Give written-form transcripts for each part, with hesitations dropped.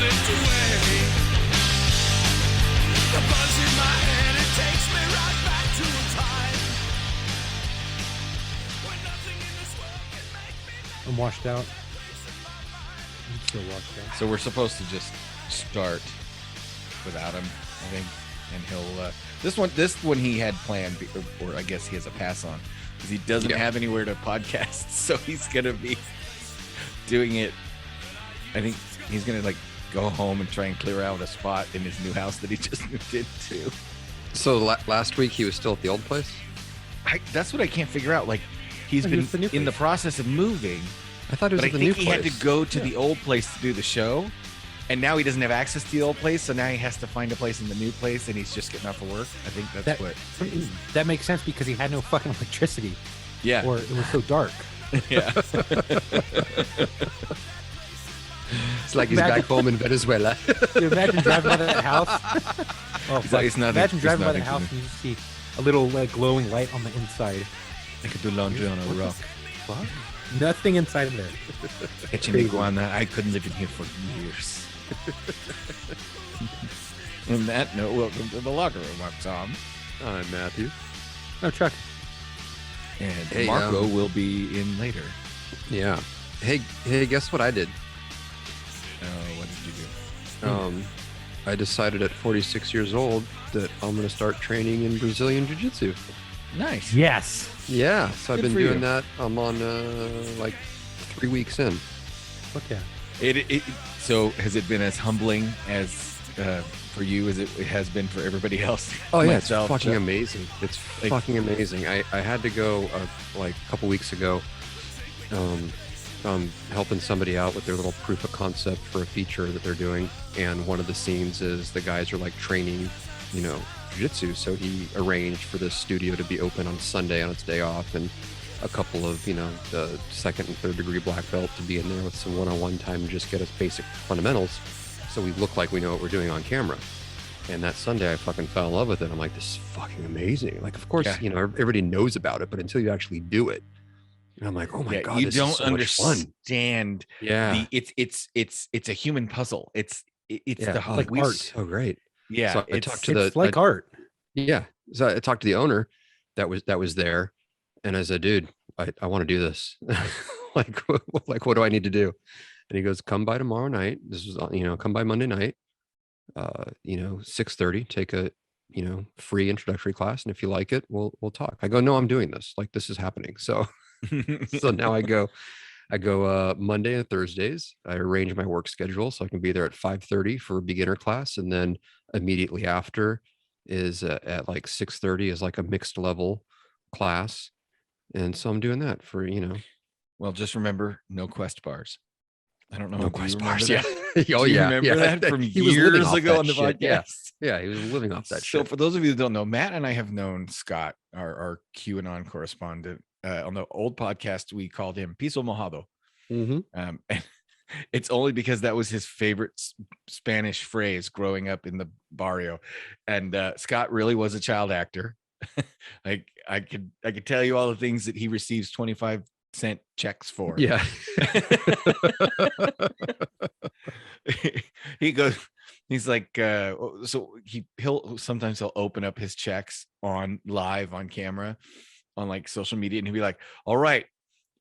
slipped away. The buzz in my head, it takes me right back to a time when nothing in this world can make me. I'm washed out. I'm still washed out. So we're supposed to just start without him, I think, and he'll. This one he had planned, or I guess he has a pass on, because he doesn't have anywhere to podcast. So he's gonna be doing it. I think he's gonna like go home and try and clear out a spot in his new house that he just moved into. So last week he was still at the old place? That's what I can't figure out. Like he's been in the process of moving. I thought it was but at the I new think place. he had to go to the old place to do the show, and now he doesn't have access to the old place, so now he has to find a place in the new place, and he's just getting off of work. I think that's what. That makes sense because he had no fucking electricity. Yeah. Or it was so dark. Yeah. It's like he's back home in Venezuela. Imagine driving by that house. Oh, fuck. It's nothing. Imagine driving by It's the house nothing. and you see a little like glowing light on the inside. I could do laundry on a rock. Fuck? Nothing inside of there. Catching iguana. I couldn't live in here for years. On that note, welcome to the locker room. I'm Tom. I'm Matthew. No, Chuck. And Hey, Marco will be in later. Yeah. Hey, guess what I did? What did you do? I decided at 46 years old that I'm going to start training in Brazilian Jiu-Jitsu. Nice. Yes. Yeah, so I've Good been for doing you. that. I'm on like 3 weeks in. Fuck yeah. So has it been as humbling as for you as it has been for everybody else? Oh yeah, Myself, it's fucking so- amazing. It's Like- fucking amazing. I had to go like a couple weeks ago. Helping somebody out with their little proof of concept for a feature that they're doing, and one of the scenes is the guys are like training, jiu-jitsu. So he arranged for this studio to be open on Sunday on its day off, and a couple of the second and third degree black belt to be in there with some one-on-one time and just get us basic fundamentals, so we look like we know what we're doing on camera. And that Sunday I fucking fell in love with it. I'm like, this is fucking amazing. Like, of course, everybody knows about it, but until you actually do it, and I'm like, oh my god, you this don't is so much fun. understand. Yeah, It's a human puzzle. It's the whole like art. so great. Yeah, So I talked to It's like art. Yeah, so I talked to the owner that was there, and I said, dude, I want to do this. like what do I need to do? And he goes, come by tomorrow night. This was come by Monday night. 6:30. Take a free introductory class, and if you like it, we'll talk. I go, no, I'm doing this. Like, this is happening. So now I go Monday and Thursdays. I arrange my work schedule so I can be there at 5:30 for a beginner class, and then immediately after is at like 6:30 is like a mixed level class. And so I'm doing that for Well, just remember, no Quest bars. I don't know. no Do you Quest remember bars. that? Yeah. Oh Do you yeah. remember yeah. that from He was living years off ago that on the shit. Yeah. podcast? Yeah, he was living off that So shit. for those of you that don't know, Matt and I have known Scott, our QAnon correspondent. On the old podcast, we called him Piso Mojado. Mm-hmm. And it's only because that was his favorite Spanish phrase growing up in the barrio. And Scott really was a child actor. Like I could tell you all the things that he receives 25-cent checks for. Yeah. He's like, so he'll sometimes open up his checks on live on camera on like social media, and he'll be like, all right,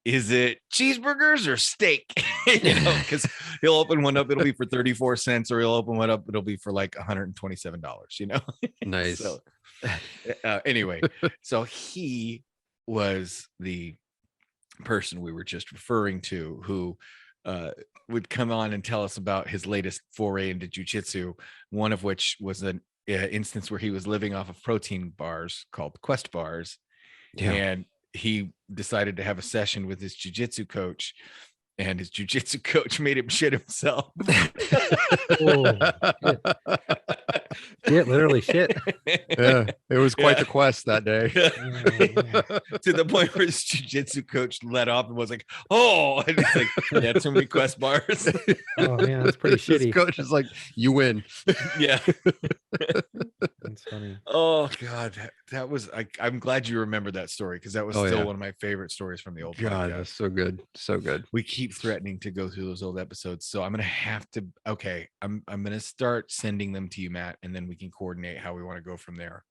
is it cheeseburgers or steak? Because he'll open one up, it'll be for 34 cents, or he'll open one up, it'll be for like $127, Nice. So anyway, so he was the person we were just referring to who would come on and tell us about his latest foray into jiu-jitsu, one of which was an instance where he was living off of protein bars called Quest bars. Yeah. And he decided to have a session with his jiu-jitsu coach, and his jiu-jitsu coach made him shit himself. Oh, shit, literally shit. Yeah, it was quite the quest that day. To the point where his jiu-jitsu coach let off and was like, oh, and it's like, yeah, too many Quest bars. Oh man, that's pretty This shitty. coach is like, you win. Yeah. That's funny. Oh God, that was. I'm glad you remembered that story because that was Oh, still yeah. one of my favorite stories from the old God, podcast. that's so good. So good. We keep threatening to go through those old episodes, so I'm gonna have to. Okay, I'm gonna start sending them to you, Matt, and then we can coordinate how we want to go from there.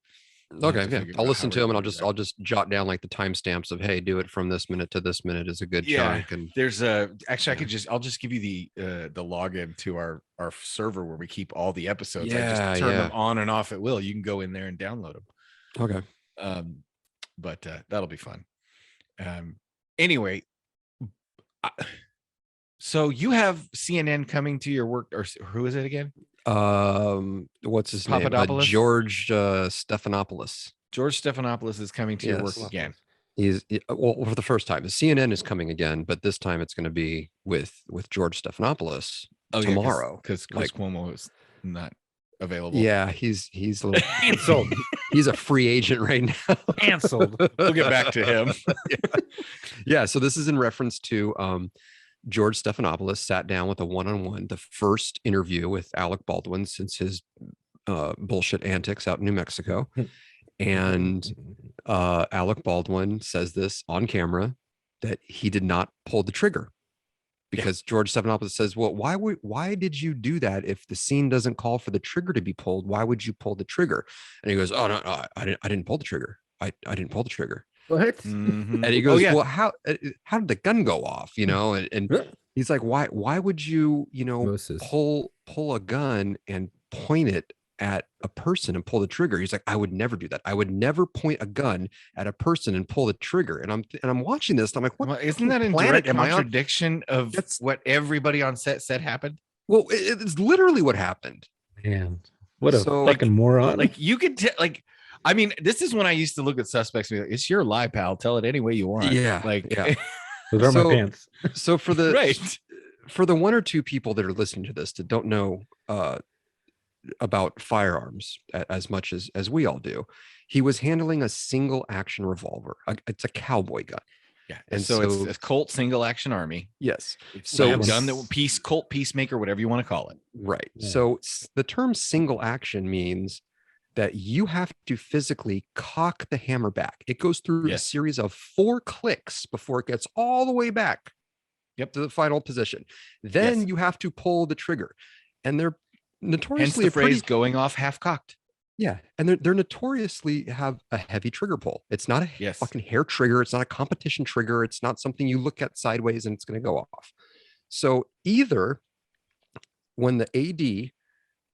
We'll have Okay, to yeah. figure I'll out listen how to we're them and gonna do that. I'll just jot down like the timestamps of, hey, do it from this minute to this minute is a good Yeah, chunk. And there's a actually Yeah. I'll just give you the login to our server where we keep all the episodes. I Yeah, just turn them yeah. on and off at will. You can go in there and download them. Okay. But that'll be fun. Anyway, so you have CNN coming to your work, or who is it again? What's his name? Papadopoulos? George Stephanopoulos. George Stephanopoulos is coming to your work Yes. again. Well, for the first time. The CNN is coming again, but this time it's going to be with George Stephanopoulos tomorrow. Because Chris Cuomo is not available. Yeah, he's a little Canceled. he's a free agent right now. Canceled. We'll get back to him. Yeah, so this is in reference to George Stephanopoulos sat down with a one-on-one, the first interview with Alec Baldwin since his bullshit antics out in New Mexico. And Alec Baldwin says this on camera that he did not pull the trigger because George Stephanopoulos says, well, why did you do that? If the scene doesn't call for the trigger to be pulled, why would you pull the trigger? And he goes, oh, no, I didn't pull the trigger. I didn't pull the trigger. What? Mhm. And he goes, well, how did the gun go off? You know, and he's like, why would you, Moses. pull a gun and point it at a person and pull the trigger? He's like, I would never do that. I would never point a gun at a person and pull the trigger. And I'm watching this. And I'm like, what? Well, isn't that in planet direct am I on? contradiction of what everybody on set said happened? Well, it's literally what happened. Man, what a So, fucking moron. Like you could I mean, this is when I used to look at suspects and be like, it's your lie, pal. Tell it any way you want. Yeah, Like, yeah. Those are so- my pants. So for the right. for the one or two people that are listening to this that don't know about firearms as much as we all do, he was handling a single action revolver. It's a cowboy gun. Yeah. And And so so- it's a Colt single action army. Yes. It's So- so gun that Colt peacemaker, whatever you want to call it. Right. Yeah. So the term single action means that you have to physically cock the hammer back. It goes through a Yes. series of 4 clicks before it gets all the way back Yep. to the final position. Then Yes. you have to pull the trigger. And they're Hence notoriously the a pretty phrase going off half cocked. Yeah, and they're notoriously have a heavy trigger pull. It's not a Yes. fucking hair trigger. It's not a competition trigger. It's not something you look at sideways and it's going to go off. So either when the AD,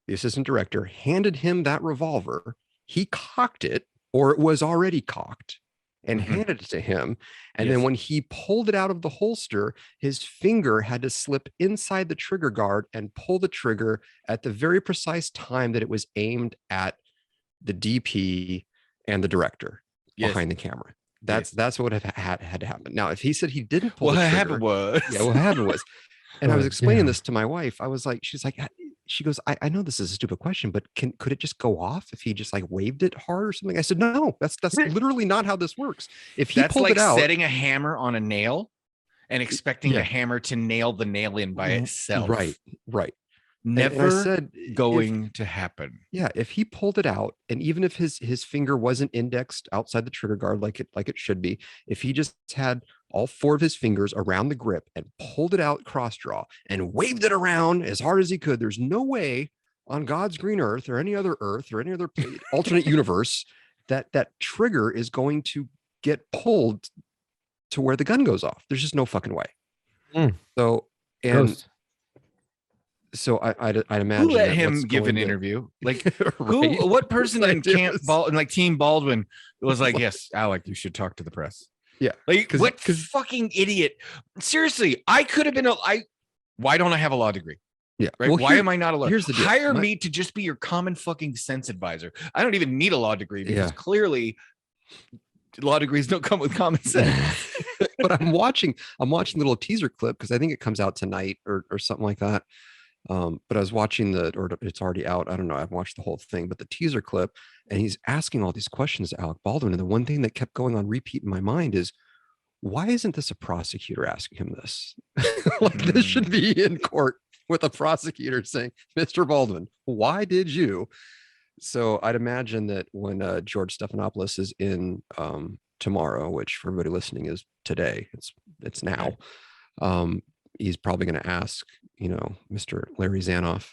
the assistant director, handed him that revolver, he cocked it, or it was already cocked, and Mhm. handed it to him. And then Yes. when he pulled it out of the holster, his finger had to slip inside the trigger guard and pull the trigger at the very precise time that it was aimed at the DP and the director Yes. behind the camera. Yes. That's what had to happen. Now, if he said he didn't pull What the trigger, happened was yeah, what happened was, and I was Oh, explaining damn. this to my wife. I was like, she goes, I know this is a stupid question, but could it just go off if he just like waved it hard or something? I said, no, that's literally not how this works. If he that's pulled like it out, setting a hammer on a nail and expecting Yeah. the hammer to nail the nail in by itself. right. And Never I said, going to happen. yeah, if he pulled it out, and even if his finger wasn't indexed outside the trigger guard like it should be, if he just had all 4 of his fingers around the grip and pulled it out cross draw and waved it around as hard as he could, there's no way on God's green earth or any other alternate universe that trigger is going to get pulled to where the gun goes off. There's just no fucking way. Mm. So and Ghost. so I'd imagine Who let that him what's give going an to- interview? Like Right? what person in Ideas. Camp Baldwin, like Team Baldwin, was like, yes, Alec, you should talk to the press. Yeah, Like 'cause- what 'cause- fucking idiot? Seriously, I could have been why don't I have a law degree? Yeah. Right? Well, Why here- am I not a lawyer? here's the deal. Hire My- me to just be your common fucking sense advisor. I don't even need a law degree because Yeah. clearly law degrees don't come with common sense. But I'm watching the little teaser clip because I think it comes out tonight or something like that. But I was watching or it's already out. I don't know. I've watched the whole thing, but the teaser clip, and he's asking all these questions to Alec Baldwin. And the one thing that kept going on repeat in my mind is, why isn't this a prosecutor asking him this? Like this should be in court with a prosecutor saying, Mr. Baldwin, why did you So I'd imagine that when George Stephanopoulos is in tomorrow, which for everybody listening is today, it's now. Um, he's probably going to ask, Mr. Larry Zanoff,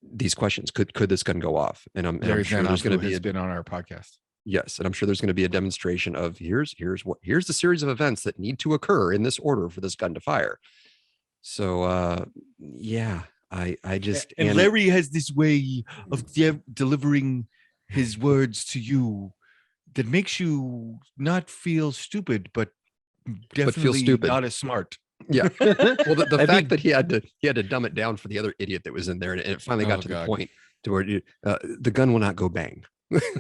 these questions. Could this gun go off? And I'm Larry sure Zanoff, there's going to who be has been on our podcast. yes, and I'm sure there's going to be a demonstration of here's the series of events that need to occur in this order for this gun to fire. So yeah, I just And Larry has this way of delivering his words to you that makes you not feel stupid, but definitely feel stupid. not as smart. Yeah. Well, the fact that he had to dumb it down for the other idiot that was in there, and it finally got to the point to where the gun will not go bang.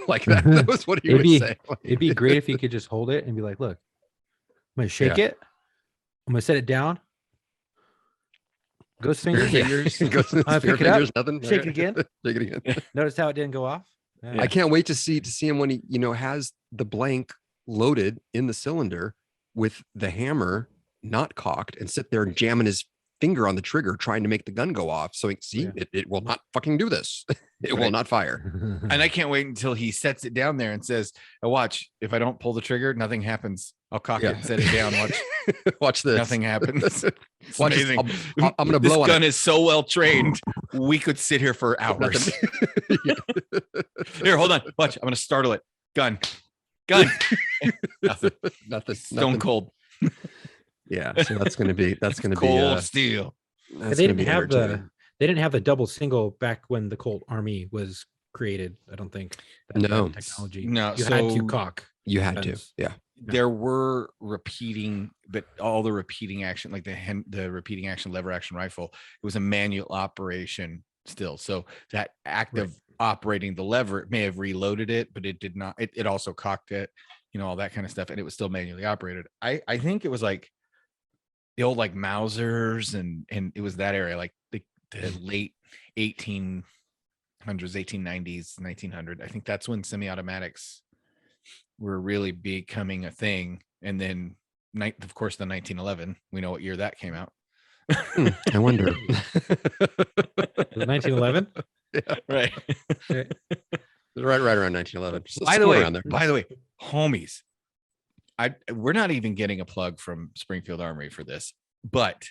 Like that. That was what he would say. It'd be great if you could just hold it and be like, "Look, I'm gonna shake it. I'm gonna set it down. Ghost fingers. Ghost pick it up, nothing. Shake it again. Shake it again. Notice how it didn't go off. Yeah. I can't wait to see him when he has the blank loaded in the cylinder with the hammer not cocked and sit there and jamming his finger on the trigger trying to make the gun go off. So it will not fucking do this. It will not fire. And I can't wait until he sets it down there and says, oh, watch, if I don't pull the trigger, nothing happens. I'll cock it and set it down. Watch. Watch this. Nothing happens. It's Watch amazing. I'm going to blow this gun is so well trained. We could sit here for hours. Here, hold on. Watch. I'm going to startle it. Gun. Nothing. Stone cold. Yeah. So that's going to be cold steel. They didn't have the double single back when the Colt Army was created. I don't think. No technology. No, you had to cock. You had to. Yeah. There were repeating, but all the repeating action, like the repeating action lever action rifle, it was a manual operation still. So that act of operating the lever, it may have reloaded it, but it did not. It also cocked it, all that kind of stuff, and it was still manually operated. I think it was like the old like Mausers, and it was that area, like the late 1800s, 1890s, 1900. I think that's when semi-automatics were really becoming a thing. And then of course the 1911, we know what year that came out. I wonder. 1911. Yeah. Right. right around 1911. By the way, homies, we're not even getting a plug from Springfield Armory for this, but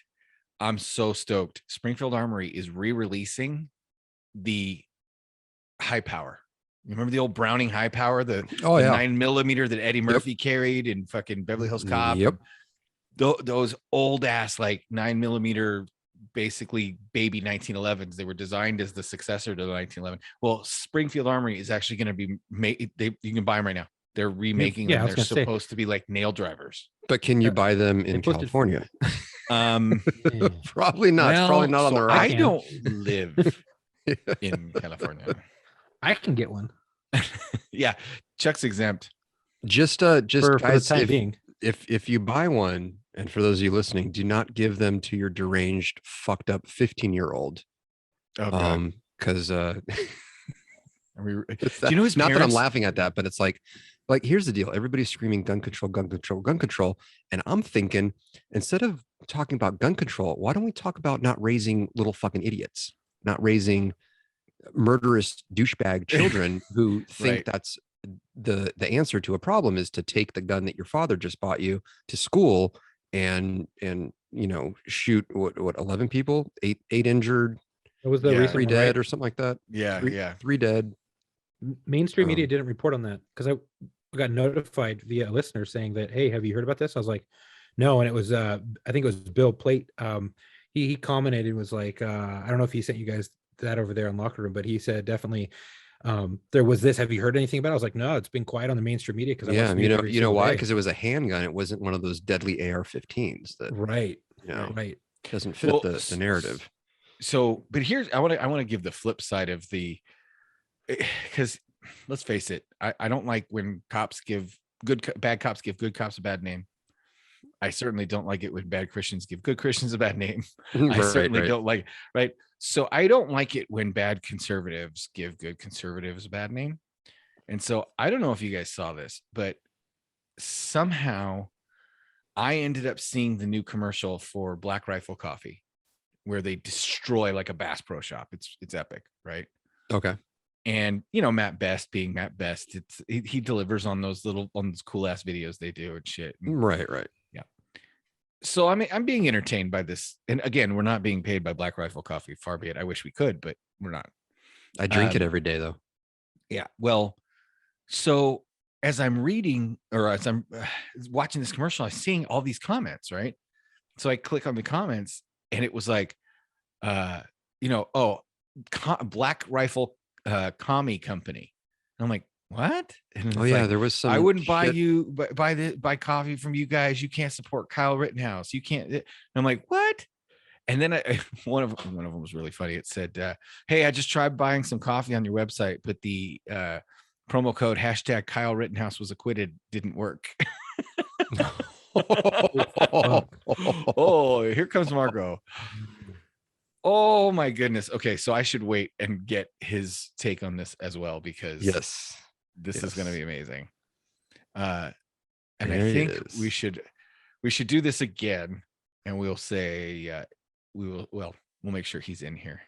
I'm so stoked. Springfield Armory is re-releasing the high power. You remember the old Browning high power, the 9mm that Eddie Murphy carried in fucking Beverly Hills Cop? Yep. Those old ass like 9mm, basically baby 1911s. They were designed as the successor to the 1911. Well, Springfield Armory is actually going to be made. You can buy them right now. They're remaking them. They're supposed to be like nail drivers. But can you buy them in California? Probably not. It's probably not on the right. I don't live in California. I can get one. Yeah, Chuck's exempt. Just for guys, the time being. If you buy one, and for those of you listening, do not give them to your deranged, fucked up 15-year-old. Because do you know his not parents? that I'm laughing at that, but it's like here's the deal. Everybody's screaming gun control, gun control, gun control. And I'm thinking, instead of talking about gun control, why don't we talk about not raising little fucking idiots, not raising murderous douchebag children who think that's the answer to a problem is to take the gun that your father just bought you to school and shoot what 11 people, eight injured, it was the three dead or something like that. Three dead. Mainstream media didn't report on that because I got notified via a listener saying that, hey, have you heard about this? I was like, no. And it was I think it was Bill Plate. He commented and was like, I don't know if he sent you guys that over there in Locker Room, but he said definitely there was this. Have you heard anything about it? I was like, no, it's been quiet on the mainstream media because you know why? Because it was a handgun. It wasn't one of those deadly AR-15s that right doesn't fit the narrative. So, but here's I want to give the flip side of the, because let's face it, I don't like when bad cops give good cops a bad name. I certainly don't like it when bad Christians give good Christians a bad name. I certainly don't like, right? So I don't like it when bad conservatives give good conservatives a bad name. And so I don't know if you guys saw this, but somehow I ended up seeing the new commercial for Black Rifle Coffee where they destroy like a Bass Pro Shop. It's epic, right? Okay. And Matt Best being Matt Best, he delivers on those cool ass videos they do and shit. Right. Yeah. So I'm being entertained by this. And again, we're not being paid by Black Rifle Coffee. Far be it. I wish we could, but we're not. I drink it every day though. Yeah. Well, so as I'm reading or as I'm watching this commercial, I'm seeing all these comments, right? So I click on the comments and it was like, Black Rifle Commie Company. And I'm like, what? And Oh yeah, there was some. I wouldn't shit. buy coffee from you guys. You can't support Kyle Rittenhouse. You can't. And I'm like, what? And then one of them was really funny. It said, hey, I just tried buying some coffee on your website, but the promo code #Kyle Rittenhouse was acquitted didn't work. Oh, here comes Marco. Oh my goodness. Okay, so I should wait and get his take on this as well because this is going to be amazing. And there I think we should do this again, and we'll say we'll make sure he's in here.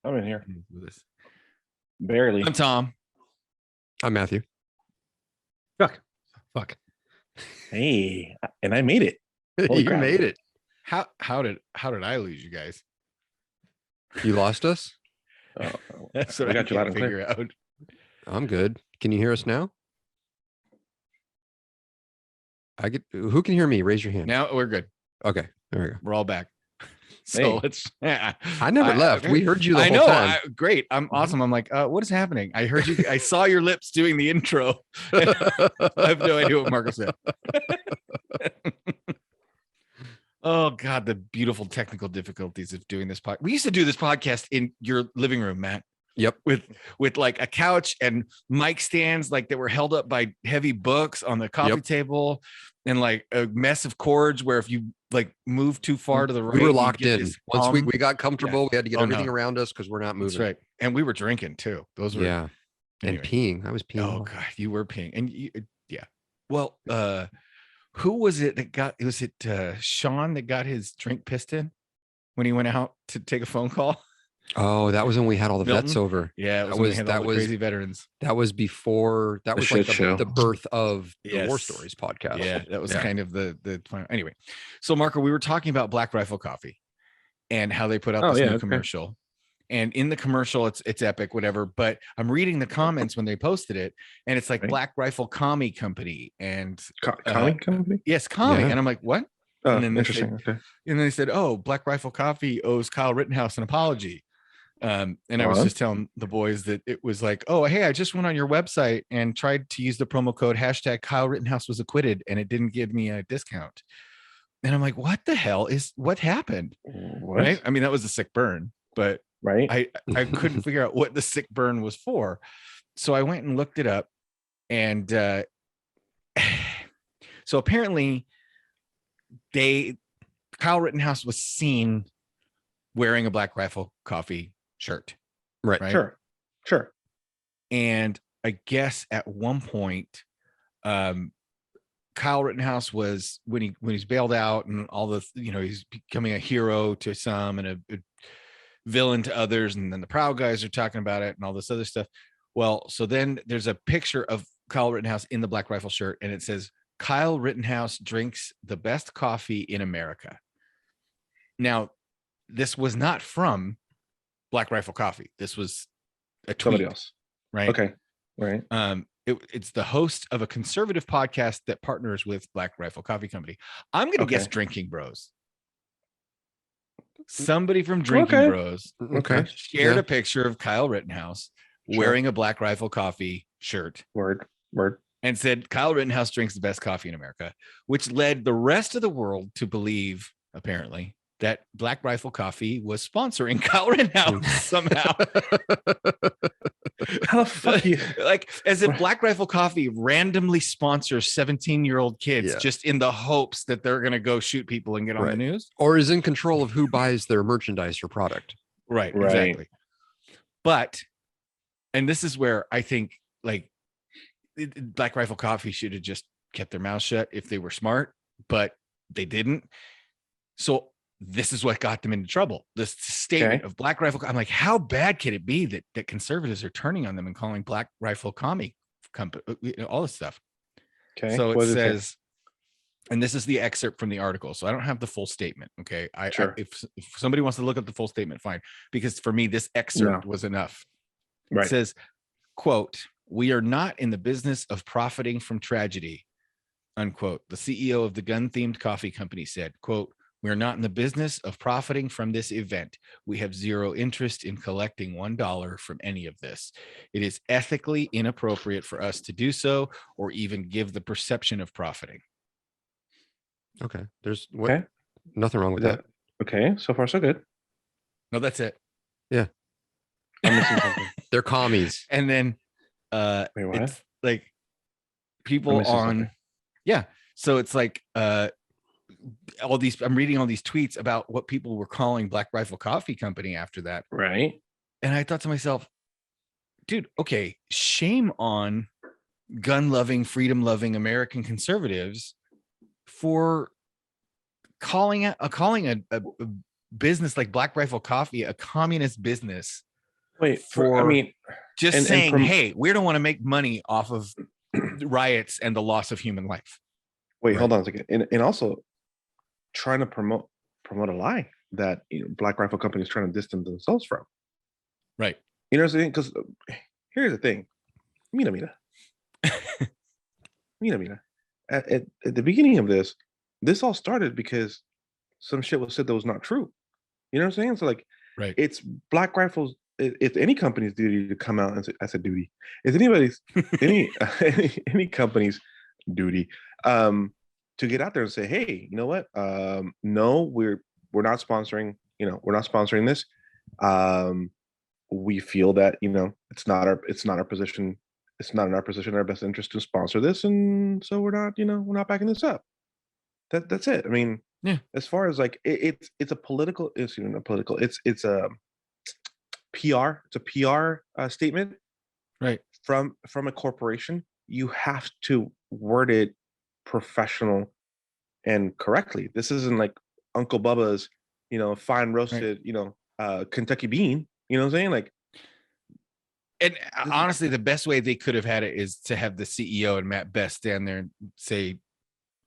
I'm in here. Barely. I'm Tom. I'm Matthew. Fuck. Hey, and I made it. You made it. How did I lose you guys? You lost us? That's what I got you out of figure out. I'm good. Can you hear us now? Who can hear me? Raise your hand. Now we're good. Okay. There we go. We're all back. So let's. I never left. We heard you the whole time. Great. I'm awesome. I'm like, what is happening? I heard you. I saw your lips doing the intro. I have no idea what Marco said. Oh God, the beautiful technical difficulties of doing this podcast. We used to do this podcast in your living room, Matt. Yep. With like a couch and mic stands like that were held up by heavy books on the coffee table, and like a mess of cords where if you like move too far to the right, we were locked in. Once we got comfortable, we had to get everything around us because we're not moving. That's right. And we were drinking too. Those were anyway. And peeing. I was peeing. Oh God, you were peeing. And well, who was it that got? Was it Sean that got his drink pissed in when he went out to take a phone call? Oh, that was when we had all the vets over. Yeah, that was crazy veterans. That was before. That was like the birth of the War Stories podcast. Yeah, that was kind of the plan. Anyway, so Marco, we were talking about Black Rifle Coffee and how they put out this new commercial. And in the commercial, it's epic, whatever. But I'm reading the comments when they posted it, and it's like Black Rifle Commie Company and Commie Company. Yes, Commie. And I'm like, what? Oh, and then interesting. And then they said, oh, Black Rifle Coffee owes Kyle Rittenhouse an apology. And I was just telling the boys that it was like, oh, hey, I just went on your website and tried to use the promo code #Kyle Rittenhouse was acquitted, and it didn't give me a discount. And I'm like, what the hell what happened? What? Right? I mean, that was a sick burn, but right. I couldn't figure out what the sick burn was for. So I went and looked it up. And so apparently Kyle Rittenhouse was seen wearing a Black Rifle Coffee shirt. Right. Sure. And I guess at one point, Kyle Rittenhouse was when he's bailed out and all the, he's becoming a hero to some and a villain to others. And then the Proud Guys are talking about it and all this other stuff. Well, so then there's a picture of Kyle Rittenhouse in the Black Rifle shirt, and it says, Kyle Rittenhouse drinks the best coffee in America. Now, this was not from Black Rifle Coffee. This was a tweet. Somebody else. Right. Okay. Right. It's the host of a conservative podcast that partners with Black Rifle Coffee Company. I'm going to guess Drinking Bros. Somebody from Drinking Bros shared a picture of Kyle Rittenhouse wearing a Black Rifle Coffee shirt. Word. And said Kyle Rittenhouse drinks the best coffee in America, which led the rest of the world to believe, apparently, that Black Rifle Coffee was sponsoring Kyle Rittenhouse somehow. How the fuck you like as if Black Rifle Coffee randomly sponsors 17-year-old kids just in the hopes that they're going to go shoot people and get on the news, or is in control of who buys their merchandise or product. Right. Exactly. But, and this is where I think like Black Rifle Coffee should have just kept their mouth shut if they were smart, but they didn't. So this is what got them into trouble. This statement of Black Rifle. I'm like, how bad can it be that conservatives are turning on them and calling Black Rifle Commie Company, all this stuff. Okay. So it What does say? says, and this is the excerpt from the article. So I don't have the full statement. Okay. If somebody wants to look up the full statement, fine. Because for me, this excerpt was enough. Right. It says, quote, "We are not in the business of profiting from tragedy," unquote. The CEO of the gun-themed coffee company said, quote, "We are not in the business of profiting from this event. We have zero interest in collecting $1 from any of this. It is ethically inappropriate for us to do so or even give the perception of profiting." Okay. There's Okay. nothing wrong with that. Okay. So far, so good. No, that's it. Yeah. I'm missing something. They're commies. And then Wait, what? it's like people I'm missing on something. yeah. So it's like all these, I'm reading all these tweets about what people were calling Black Rifle Coffee Company after that. Right. And I thought to myself, dude, okay, shame on gun-loving, freedom-loving American conservatives for calling a business like Black Rifle Coffee a communist business. Wait, for just and saying, hey, we don't want to make money off of riots and the loss of human life. wait, hold on a second. And also trying to promote a lie that Black Rifle Company is trying to distance themselves from. Right. You know what I'm saying? Because here's the thing. Mira. At the beginning of this all started because some shit was said that was not true. You know what I'm saying? So like, right. It's Black Rifle's. It's any company's duty to come out and say, I said duty. It's anybody's any company's duty to get out there and say, hey, you know what? No, we're not sponsoring. We're not sponsoring this. We feel that it's not our position. It's not in our position, our best interest to sponsor this, and so we're not backing this up. That's it. I mean, yeah. As far as like it's a political issue, not political. It's a PR. It's a PR statement, right? From a corporation. You have to word it professional and correctly. This isn't like Uncle Bubba's, fine roasted, Kentucky bean. You know what I'm saying? Like, and honestly, the best way they could have had it is to have the CEO and Matt Best stand there and say,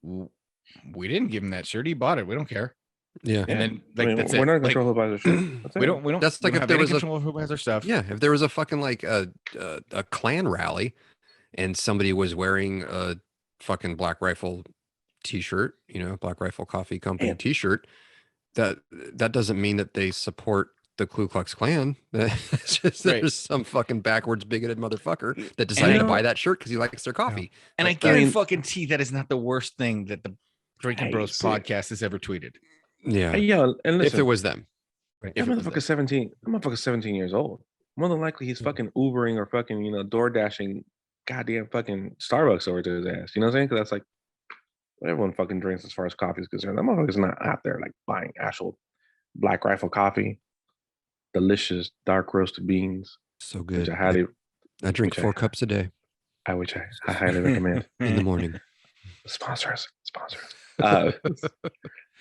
"We didn't give him that shirt. He bought it. We don't care." Yeah. And then that's we're it. not in control of the shirt. We don't. That's like if there was control of who buys our stuff. Yeah. If there was a fucking like a Klan rally, and somebody was wearing a fucking Black Rifle T-shirt, Black Rifle Coffee Company T-shirt, that doesn't mean that they support the Ku Klux Klan. It's just there's some fucking backwards bigoted motherfucker that decided to buy that shirt because he likes their coffee. And I guarantee that is not the worst thing that the Drinking Bros podcast has ever tweeted. Yeah. And listen, if it was them. Right. That motherfucker's 17. That motherfucker's 17 years old. More than likely he's fucking Ubering or fucking, door dashing goddamn fucking Starbucks over to his ass. You know what I'm saying? Because that's like what everyone fucking drinks as far as coffee is concerned. That motherfucker's not out there like buying actual Black Rifle coffee. Delicious dark roasted beans. So good. I drink 4 cups a day. Which I highly recommend. In the morning. Sponsor us.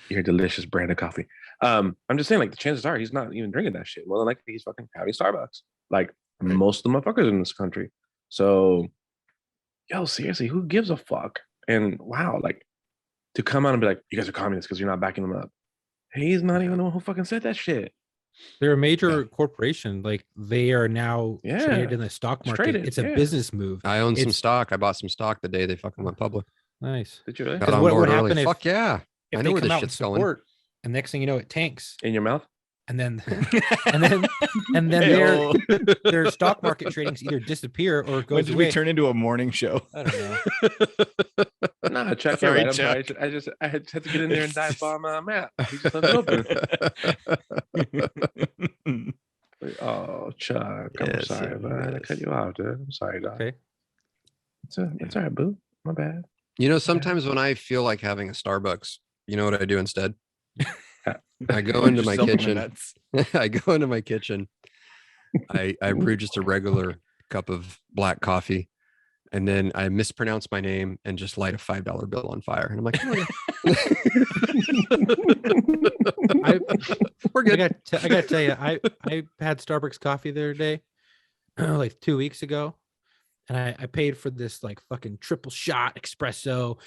Your delicious brand of coffee. I'm just saying, like, the chances are he's not even drinking that shit. More than likely he's fucking having Starbucks. Like most of the motherfuckers in this country. So, seriously, who gives a fuck? And wow, like to come out and be like, you guys are communists because you're not backing them up. He's not even the one who fucking said that shit. They're a major corporation. Like they are now traded in the stock market. It's a business move. I own some stock. I bought some stock the day they fucking went public. Nice. Did you really? Got on board early. Happen Fuck yeah. If I know they where come this out shit's and support, and next thing you know, it tanks in your mouth. And then their stock market tradings either disappear or goes when did away. We turn into a morning show? I don't know. No, Chuck. Sorry, right. Chuck. I had to get in there and dive bomb Matt. He just left it open. Oh, Chuck. I'm sorry, man. I cut you off, dude. I'm sorry, dog. Okay. It's all right, boo. My bad. Sometimes when I feel like having a Starbucks, you know what I do instead? I go into my kitchen. I go into my kitchen. I brew just a regular cup of black coffee, And then I mispronounced my name and just light a $5 bill on fire. And I'm like, oh, yeah. We're good. I got to tell you, I had Starbucks coffee the other day, like 2 weeks ago, and I paid for this like fucking triple shot espresso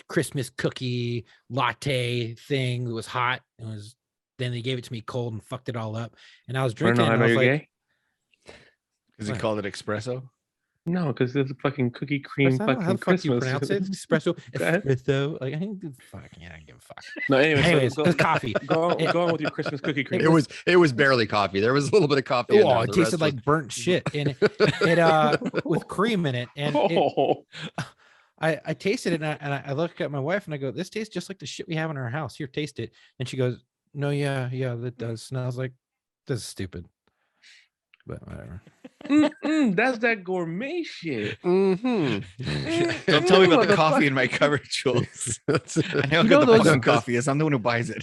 Christmas cookie latte thing. It was hot. Then they gave it to me cold and fucked it all up. And I was drinking. I And know I was you're like, gay. Because he What? called it espresso. No, because there's a fucking cookie cream espresso? How fucking the fuck do you Christmas. pronounce it? Espresso. Go ahead. Espresso. Like, I don't give a fuck. Yeah, I don't give a fuck. No, Anyways, so it was coffee. Go on with your Christmas cookie cream. It was barely coffee. There was a little bit of coffee. Oh, it tasted like burnt shit, and it with cream in it. And I tasted it, and I look at my wife and I go, "This tastes just like the shit we have in our house. Here, taste it." And she goes, "No, yeah, that does." And I was like, "This is stupid," but whatever. That's that gourmet shit. Mm-hmm. Don't tell me about the coffee in my cupboard, Jules. I know You how know good the those- fucking coffee is. I'm the one who buys it.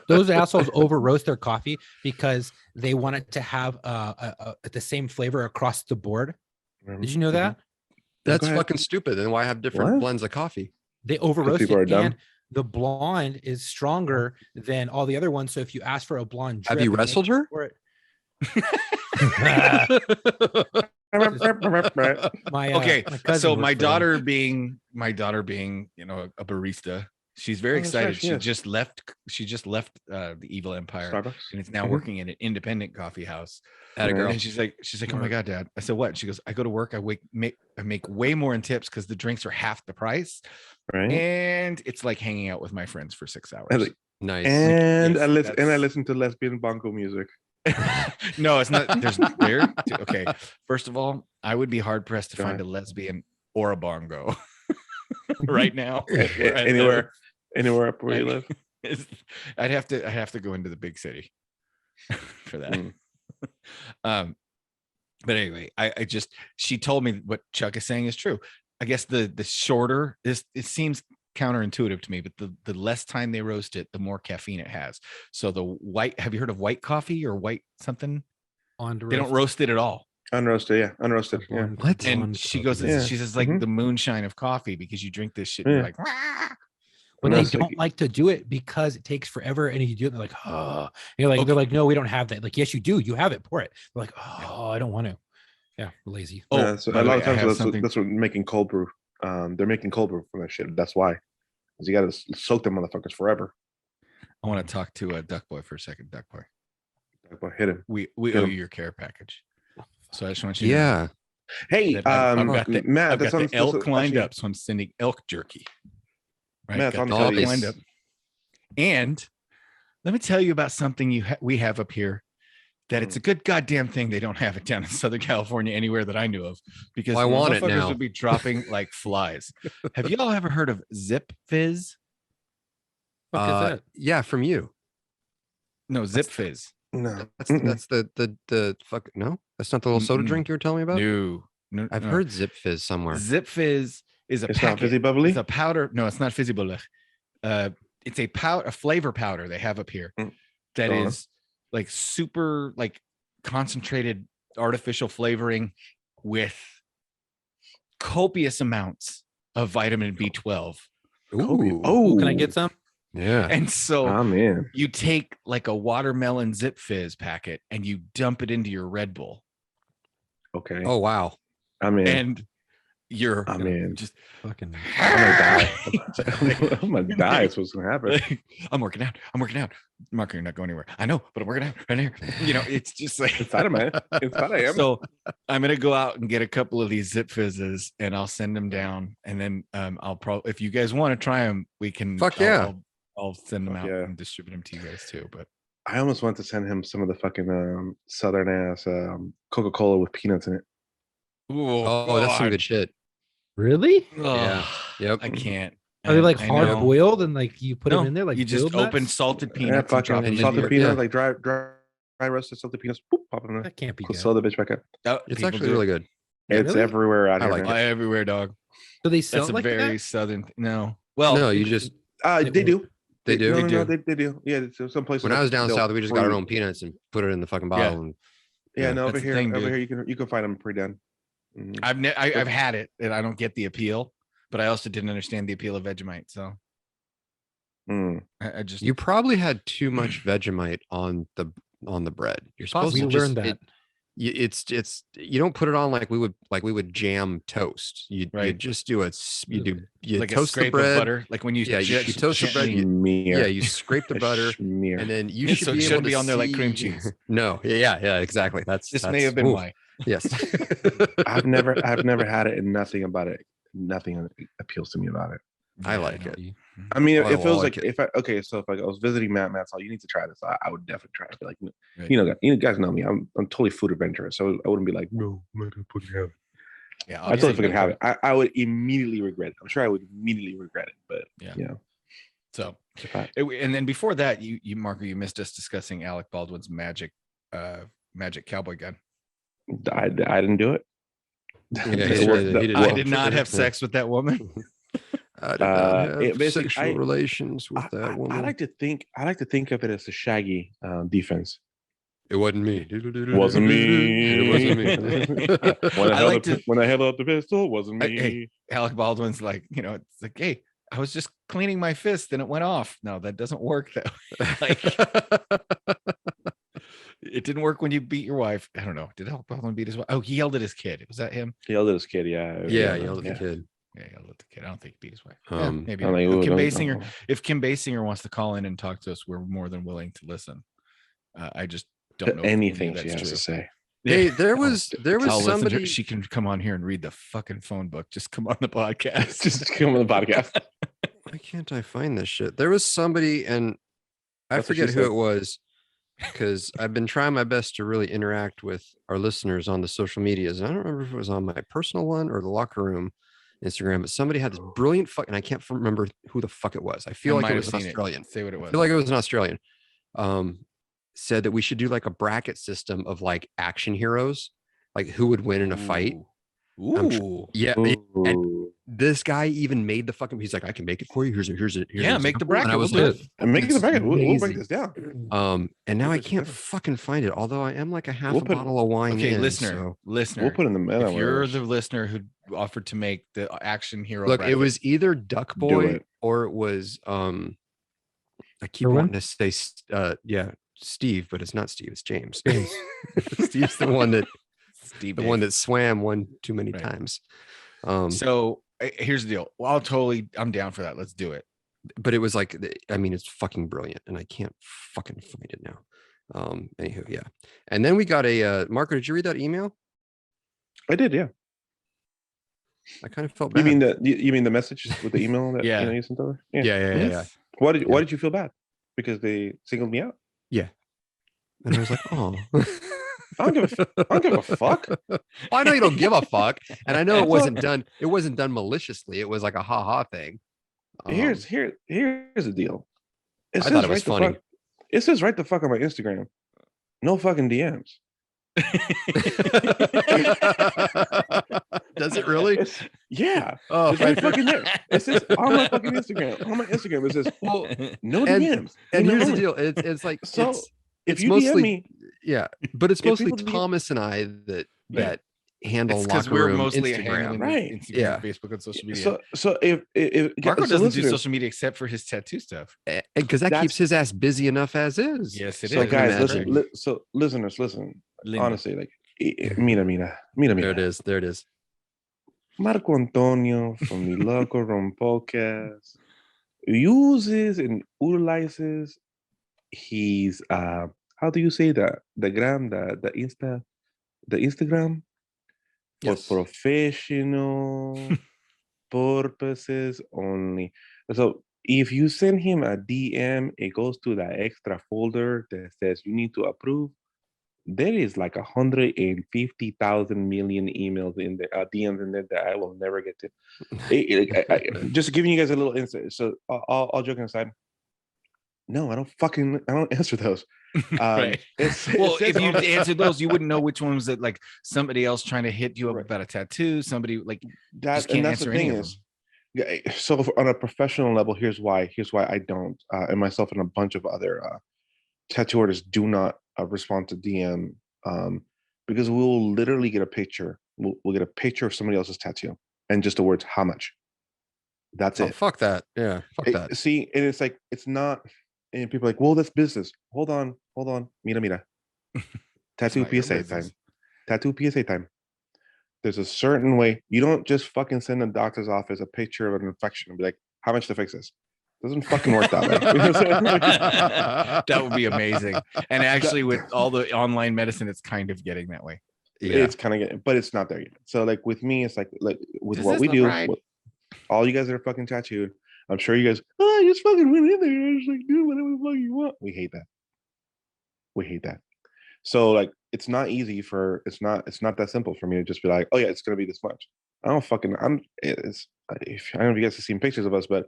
Those assholes over roast their coffee because they want it to have the same flavor across the board. Did you know that? That's Go ahead. fucking stupid. Then why have different What? blends of coffee? They over roast people are it, dumb. and the blonde is stronger than all the other ones. So if you ask for a blonde, Have drip you and make wrestled her? for it- my Okay, my cousin so worked my for them. daughter being a barista, she's very Oh, that's excited. right, She yes. just left the evil empire Starbucks. and is now Mhm. working in an independent coffee house. Atta girl. And she's like, "Oh my god, Dad!" I said, "What?" She goes, "I go to work. I make way more in tips because the drinks are half the price, Right. and it's like hanging out with my friends for 6 hours." And, like, Nice. and yes, I that's- listen to lesbian bongo music. No, it's not. Okay. First of all, I would be hard pressed to Go find ahead. a lesbian or a bongo right now. where I Anywhere up where you live. live. I'd have to go into the big city for that. Mm. But anyway, she told me what Chuck is saying is true. I guess the shorter it seems counterintuitive to me, but the less time they roast it, the more caffeine it has. So the white, have you heard of white coffee or white something? On They don't roast it at all. Unroasted, yeah. Unroasted. Yeah. What? And she goes, Yeah. she says like Mhm. the moonshine of coffee because you drink this shit and you're Yeah. like, "Wah." But No, they it's like- don't like to do it because it takes forever, and you do it, they're like, oh, you're like, Okay. they're like, no, we don't have that. Like, yes, you do. You have it. Pour it. They're like, oh, I don't want to. Yeah, lazy. Oh, Yeah, so by a the lot way, of I times have that's something- what making cold brew. They're making cold brew from that shit. That's why. 'Cause you got to soak them motherfuckers forever. I want to talk to Duck Boy for a second. Duck Boy, Hit him. we Hit owe him. you your care package. So I just want you to know Yeah. Hey, that I've got the, Matt, I've got that's the elk lined actually- up, so I'm sending elk jerky. Right, Matt, got on the the elk case. lined up. And let me tell you about something we have up here that it's a good goddamn thing they don't have it down in Southern California anywhere that I knew of, because Well, I want it motherfuckers now. would be dropping like flies. Have you all ever heard of Zip Fizz? Fuck is that? Yeah, from you. No, Zip Fizz. No. That's Mm-mm. that's the fuck. No, that's not the little soda Mm-mm. drink you were telling me about. No, I've no. heard Zip Fizz somewhere. Zip Fizz is a It's not packet. fizzy bubbly. It's a powder. No, it's not fizzy bubbly. It's a flavor powder they have up here Mm. that Go on. is like super like concentrated artificial flavoring with copious amounts of vitamin B12. Ooh. Oh, Can I get some? Yeah. And so I'm in. you take like a watermelon Zip Fizz packet and you dump it into your Red Bull, Okay. Oh wow. I'm in. and you're I'm in. just Fucking. I'm gonna die. I'm gonna die. That's what's gonna happen. I'm working out. Marco, you're not going anywhere. I know, but I'm working out right here. You know, it's just like Inside of me. Inside I am. So I'm gonna go out and get a couple of these Zip Fizzes and I'll send them down. And then I'll probably, if you guys want to try them, we can. Fuck yeah. I'll send them Fuck out yeah. and distribute them to you guys too. But I almost want to send him some of the fucking southern ass Coca-Cola with peanuts in it. Oh, that's some good shit. Really? Yeah. Yep. I can't. Are they like I hard know. boiled and like you put No, them in there like you just boiled open nuts? salted Yeah, peanuts and drop fucking them in salted your- peanuts, yeah. like dry roasted salted peanuts. Boop, pop them in there. That can't be good. Sew the bitch back up. Oh, It's people actually do. really good. It's Really? everywhere out I here. like man. Everywhere, dog. Do they sell That's it a like very that? southern. No. Well, No, you just They do. they do. No, They no, do. no, they do. Yeah, there's some places. When I was down they'll south, we just got our pre- own peanuts and put it in the fucking bottle. And Yeah, no, over That's the here, thing, over dude. here, you can find them pre-done. Mhm. I've had it, and I don't get the appeal, but I also didn't understand the appeal of Vegemite. So Mm. I just You probably had too much Vegemite on the bread. You're supposed We to learned just that. it's you don't put it on like we would jam toast. You Right. just do you like a toast the scrape bread. of butter, like when you Yeah, you toast the bread. Schmear. You scrape the A butter, schmear. and then you So should it be able shouldn't to be on there like cream see- cheese. No, yeah, exactly. This may have been ooh, why. Yes. I've never had it, and nothing about it. Nothing appeals to me about it. I Yeah, like know. it. I mean, Oh, it feels I like like it. if I so if I was visiting Matt's, you need to try this. I would definitely try it. Like, Right. you guys know me. I'm totally food adventurous, so I wouldn't be like, no, I'm not gonna fucking have it. Yeah, I totally fucking have it. I would immediately regret it. I'm sure I would immediately regret it, but Yeah. So, if I- and then before that, you Marco, you missed us discussing Alec Baldwin's magic cowboy gun. I didn't do it. Yeah, I did not have sex with that woman. I did not have basically, sexual relations with that woman. I like to think of it as a Shaggy defense. It wasn't me. Wasn't me. It wasn't me. When I held out the pistol, wasn't me. Hey, Alec Baldwin's like, it's like, hey, I was just cleaning my fist and it went off. No, that doesn't work though. Like, it didn't work when you beat your wife. I don't know. Did Alec Baldwin beat his wife? Oh, he yelled at his kid. Was that him? He yelled at his kid. Yeah. Yeah, he yelled at the kid. Yeah, he yelled at the kid. I don't think he beat his wife. Maybe. I'm like, If ooh, Kim don't- Basinger, don't- if Kim Basinger wants to call in and talk to us, we're more than willing to listen. I just don't know if anything that's she has true. to say. Hey, there was I'll listen to her. somebody. She can come on here and read the fucking phone book. Just come on the podcast. Just come on the podcast. Why can't I find this shit? There was somebody, and I That's what she forget who said. it was, because I've been trying my best to really interact with our listeners on the social medias. And I don't remember if it was on my personal one or the locker room Instagram, but somebody had this brilliant fuck, and I can't remember who the fuck it was. I feel like it was an Australian. Say what it was. I feel like it was an Australian. Said that we should do like a bracket system of like action heroes, like who would win in a fight. Ooh. Yeah. And Ooh. this guy even made the fucking, he's like, I can make it for you. Here's an Yeah, make the example. bracket. And I was We'll do like, it. And make the bracket. We'll break amazing. this down. And now We'll I break this can't down. fucking find it. Although I am like a half We'll a put- bottle of wine. Okay, in, listener. so- We'll put in the middle. If you're the listener who offered to make the action hero, Look, bracket, it was either Duck Do Boy it. or it was I keep Irwin? wanting to say Steve, but it's not Steve, it's James. James. Steve's the one that Steve the Dave. one that swam one too many Right. times. So here's the deal. Well, I'm down for that. Let's do it. But it was like, I mean, it's fucking brilliant, and I can't fucking find it now. Anywho, yeah. And then we got a Marco, did you read that email? I did, yeah. I kind of felt You bad. mean the message with the email that Yeah. you sent over? Yeah. Yes. Why did you feel bad? Because they singled me out? And I was like, oh. I don't give a fuck. I know you don't give a fuck, and I know it wasn't Fuck. done. It wasn't done maliciously. It was like a ha thing. Here's the deal. I thought it was funny. It says right the fuck on my Instagram. No fucking DMs. Does it really? Yeah. Oh, It's right fucking there. It says on my fucking Instagram. On my Instagram, it says well, no and- DMs. and Email here's the only. deal. It's like So, it's If it's you mostly DM me, yeah, but it's if mostly people DM Thomas and I that handle It's because locker we're room mostly Instagram. handling Right. Instagram, Yeah. Facebook, and social media. so if Marco so doesn't do listeners- social media except for his tattoo stuff. Because that That's- keeps his ass busy enough as is. Yes, it so is. guys, imagine. listen. So listeners, listen. Linda. Honestly, like mira. There it is. There it is. Marco Antonio from the Local Room Podcast uses and utilizes his how do you say that? The Instagram for Yes. professional purposes only. So if you send him a DM, it goes to the extra folder that says you need to approve. There is like 150,000 million emails in the DMs in there that I will never get to. Just giving you guys a little insight. So all joking aside, no, I don't answer those. Right. Well, if you answered those, you wouldn't know which one was it, like somebody else trying to hit you up Right. about a tattoo, somebody like that's can't the answer any thing of is. Yeah, so on a professional level, here's why I don't, and myself and a bunch of other tattoo artists do not respond to DM, because we will literally get a picture we'll get a picture of somebody else's tattoo and just the words how much. That's Oh, it. fuck that. Yeah, fuck that. See, and it's like it's not. And people are like, well, that's business. Hold on. Mira. Tattoo not your PSA business. time. Tattoo PSA time. There's a certain way. You don't just fucking send a doctor's office a picture of an infection and be like, how much to fix this? Doesn't fucking work that way. You know what I'm saying? That would be amazing. And actually, with all the online medicine, it's kind of getting that way. Yeah. It's kind of getting, but it's not there yet. So like with me, it's like with This what is we the do, ride. all you guys that are fucking tattooed, I'm sure you guys, I just fucking went in there and I was like, do whatever the fuck you want. We hate that. So like it's not easy for it's not that simple for me to just be like, oh yeah, it's gonna be this much. I don't fucking I don't know if you guys have seen pictures of us, but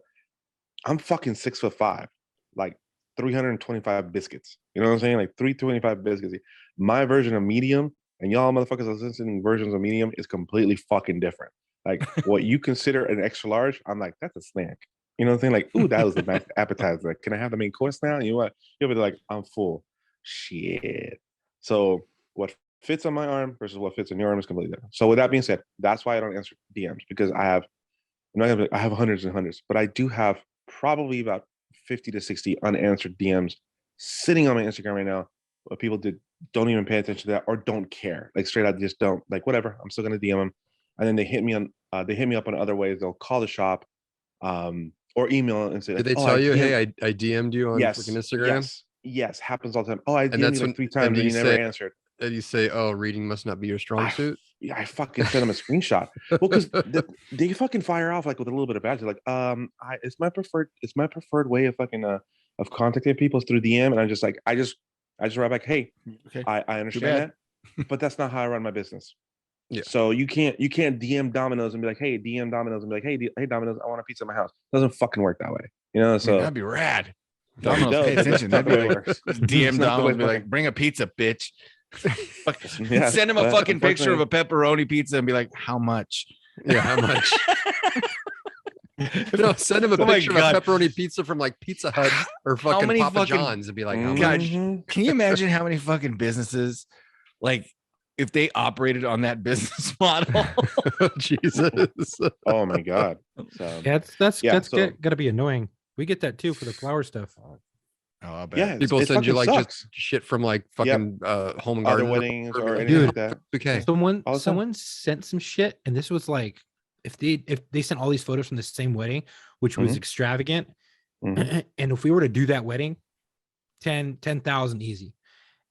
I'm fucking 6'5", like 325 biscuits. You know what I'm saying? Like 325 biscuits. My version of medium and y'all motherfuckers are listening versions of medium is completely fucking different. Like what you consider an extra large, I'm like, that's a snack. You know what I'm saying? Like, ooh, that was a nice appetizer. Like, can I have the main course now? You know what? You'll be like, I'm full. Shit. So what fits on my arm versus what fits on your arm is completely different. So with that being said, that's why I don't answer DMs because I have hundreds and hundreds, but I do have probably about 50 to 60 unanswered DMs sitting on my Instagram right now. But people don't even pay attention to that or don't care. Like straight out, just don't like whatever. I'm still gonna DM them, and then they hit me up on other ways. They'll call the shop, or email and say, Did like, they oh, tell you, hey, I DM'd you on yes, freaking Instagram? yes, happens all the time. Oh, I And DM'd that's you like when 3 times and you you never say, answered. and you say, oh, reading must not be your strong suit. I fucking sent them a screenshot. Well, because they fucking fire off like with a little bit of badge. Like, it's my preferred way of fucking of contacting people is through DM, and I'm just like, I just write back, hey, Okay. I understand that, but that's not how I run my business. Yeah. So you can't DM Domino's and be like, hey, DM Domino's and be like, hey Domino's, I want a pizza in my house. It doesn't fucking work that way. You know, so that'd be rad. No, Domino's pay that's attention. not That'd the be way it like works. DM It's not the way Domino's, be like, fucking- bring a pizza, bitch. Yeah, Send him a but fucking picture of a unfortunately- pepperoni pizza and be like, how much? Yeah, how much? No, send him a Oh my picture of God. a pepperoni pizza from like Pizza Hut or fucking many Papa fucking- John's and be like, how God, much? Mhm. Can you imagine how many fucking businesses, like, if they operated on that business model? Jesus. Oh my god. So Yeah, that's Yeah, so- gotta be annoying. We get that too for the flower stuff. Oh, I bet. yeah, People it send you fucking like sucks. just shit from like fucking home and Other garden weddings or like, anything Dude. like that. okay. Someone all the time. someone sent some shit, and this was like if they sent all these photos from the same wedding, which was Mhm. extravagant, Mhm. and if we were to do that wedding, 10,000 easy.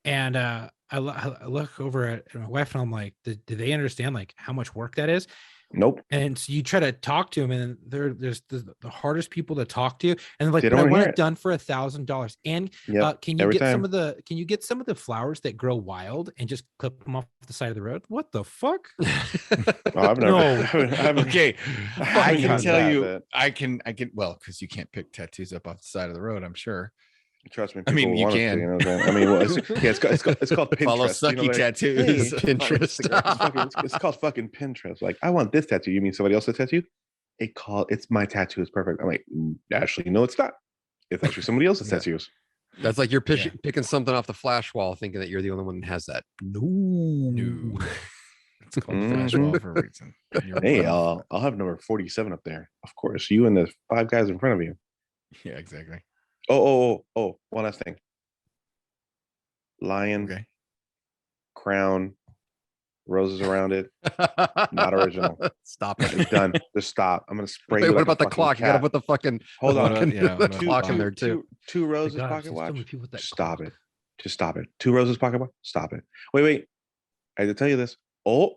And I look over at my wife and I'm like, do they understand like how much work that is? Nope. And so you try to talk to them, and there's the hardest people to talk to, and they're like, They but don't I want hear it it. done for $1,000. And Yep. can you every get time. some of the flowers that grow wild and just clip them off the side of the road? What the fuck? Oh, I've never. No. I haven't- Okay, I I haven't can gotten tell that, you, but I can, well, because you can't pick tattoos up off the side of the road, I'm sure. trust me. I mean, people you want us to, can. you know what I'm saying? I mean, well, it's called Pinterest. Follow you know, sucky like, tattoos. hey, Pinterest. it's called fucking Pinterest. Like, I want this tattoo. You mean somebody else's tattoo? It's my tattoo. It's perfect. I'm like, actually, no, it's not. It's actually somebody else's Yeah. tattoos. That's like you're Yeah. picking something off the flash wall, thinking that you're the only one that has that. No. It's called flash Mhm. wall for a reason. You're Hey, one of- I'll have number 47 up there. Of course, you and the 5 guys in front of you. yeah, exactly. Oh. One last thing. Lion, Okay. crown, roses around it. Not original. Stop it. It's done. Just stop. I'm gonna spray Wait, you. what like a about the fucking clock? You gotta cat. put the fucking Hold on. fucking- Yeah, the no, clock in no. there too. Two roses God, pocket there's so many watch. people with that Stop clock. it. Just stop it. 2 roses pocket watch. Stop it. Wait. I had to tell you this. Oh,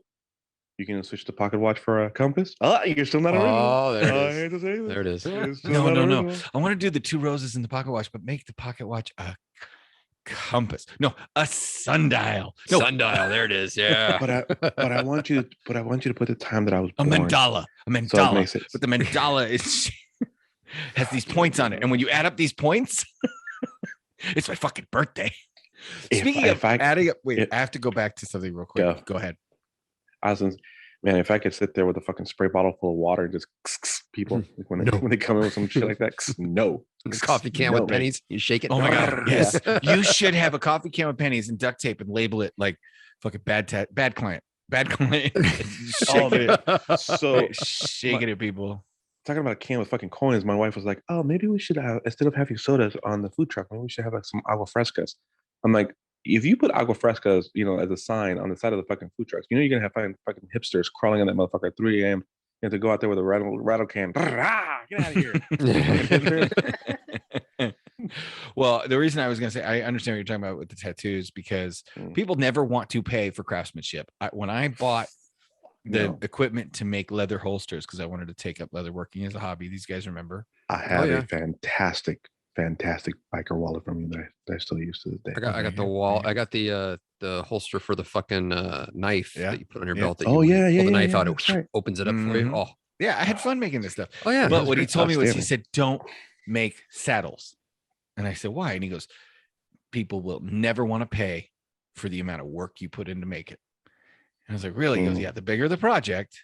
you can switch the pocket watch for a compass. Oh, you're still not original. Oh, there it I is. hate to say this. There it is. You're still No, not no, no. original. I want to do the 2 roses in the pocket watch, but make the pocket watch a compass. No, a sundial. No, Sundial. There it is. Yeah. But I want you to put the time that I was a born. mandala. A So it mandala. makes it. But the mandala is has these points on it, and when you add up these points, it's my fucking birthday. Speaking of adding up, wait, I have to go back to something real quick. Yeah. Go ahead. I was, man, if I could sit there with a fucking spray bottle full of water and just people like when they come in with some shit like that, no. Coffee can No. with pennies. You shake it. Oh my god, Yeah. yes. You should have a coffee can with pennies and duct tape and label it like fucking bad client. Bad coin. Oh, Shaking it. So Shaking it, people. talking about a can with fucking coins, my wife was like, "Oh, maybe we should have, instead of having sodas on the food truck, maybe we should have like some agua frescas." I'm like, if you put agua frescas, as a sign on the side of the fucking food trucks, you're gonna have fucking hipsters crawling on that motherfucker at 3 a.m. You have to go out there with a rattle can. Ah, get out of here. Well, the reason I was going to say, I understand what you're talking about with the tattoos, because people never want to pay for craftsmanship. When I bought the equipment to make leather holsters, because I wanted to take up leather working as a hobby, these guys remember. I have a fantastic biker wallet from you that I still use to this day. I got the wall. I got the holster for the fucking knife that you put on your belt. That you pull the knife out, it right. Opens it up for you. Oh, yeah, I had fun making this stuff. Oh yeah. But what he told me was, he said, "Don't make saddles." And I said, "Why?" And he goes, "People will never want to pay for the amount of work you put in to make it." And I was like, "Really?" He goes, "Yeah, the bigger the project,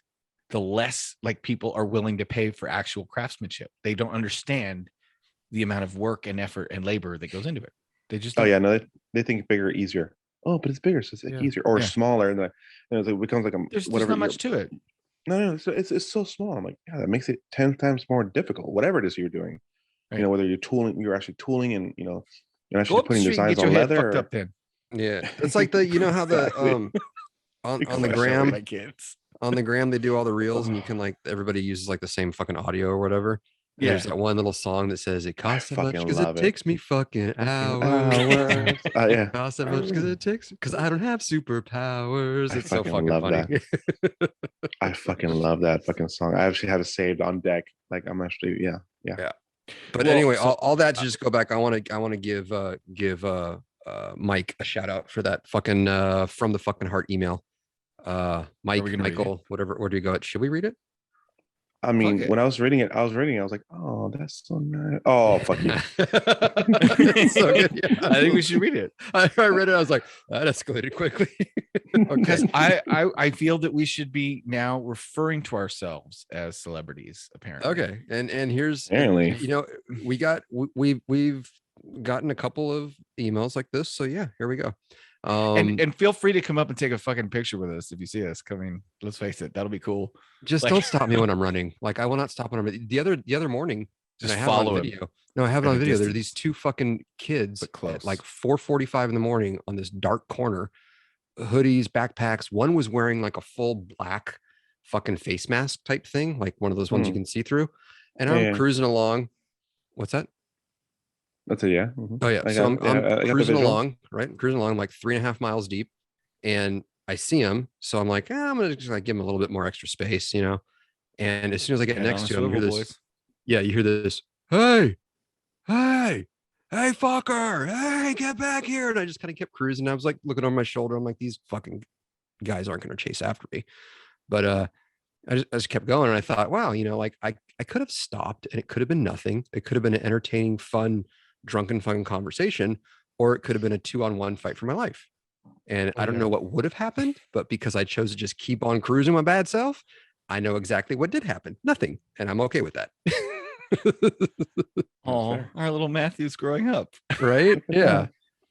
the less like people are willing to pay for actual craftsmanship. They don't understand the amount of work and effort and labor that goes into it. They just don't." Oh yeah, no, they think bigger, easier. Oh, but it's bigger, so it's easier, or smaller, and it becomes like there's not much to it. No, it's so small. I'm like, yeah, that makes it 10 times more difficult. Whatever it is you're doing, right. Whether you're actually tooling, and you're actually putting the designs on leather. Up then. Yeah, it's like how the on the gram, my kids. On the gram they do all the reels, and you can everybody uses the same fucking audio or whatever. Yeah. There's that one little song that says, "It costs so much because it takes me fucking hours." Yeah. It costs so much because I don't have superpowers. It's so fucking funny. I fucking love that fucking song. I actually have it saved on deck. I'm actually, yeah. But anyway, all that to just go back. I want to give Mike a shout out for that fucking from the fucking heart email. Michael, whatever. Where do you go? Should we read it? I mean, when I was reading it, I was like, "Oh, that's so nice." Oh, fuck you. So good. Yeah. I think we should read it. I read it. I was like, that escalated quickly. Because I feel that we should be now referring to ourselves as celebrities, apparently. Okay. And here's apparently, we've gotten a couple of emails like this. So yeah, here we go. And feel free to come up and take a fucking picture with us if you see us coming. Let's face it, that'll be cool. Just don't stop me when I'm running. I will not stop when I'm running. The other morning, just I have follow it on video. No, I have it on video. There are these two fucking kids at 4:45 in the morning on this dark corner, hoodies, backpacks. One was wearing a full black fucking face mask type thing, one of those ones you can see through. And I'm cruising along. What's that? That's it, yeah. Mm-hmm. Oh yeah. So I'm cruising along, right? I'm cruising along 3.5 miles deep, and I see him. So I'm like, I'm gonna just give him a little bit more extra space, And as soon as I get next to him, you hear this, hey, fucker, hey, get back here. And I just kind of kept cruising. I was looking over my shoulder. I'm like, these fucking guys aren't gonna chase after me. But I just kept going, and I thought, wow, I could have stopped, and it could have been nothing. It could have been an entertaining, fun, drunken fucking conversation, or it could have been a 2-on-1 fight for my life. And I don't know what would have happened, but because I chose to just keep on cruising my bad self, I know exactly what did happen. Nothing. And I'm okay with that. Oh, our little Matthew's growing up. Right? Yeah.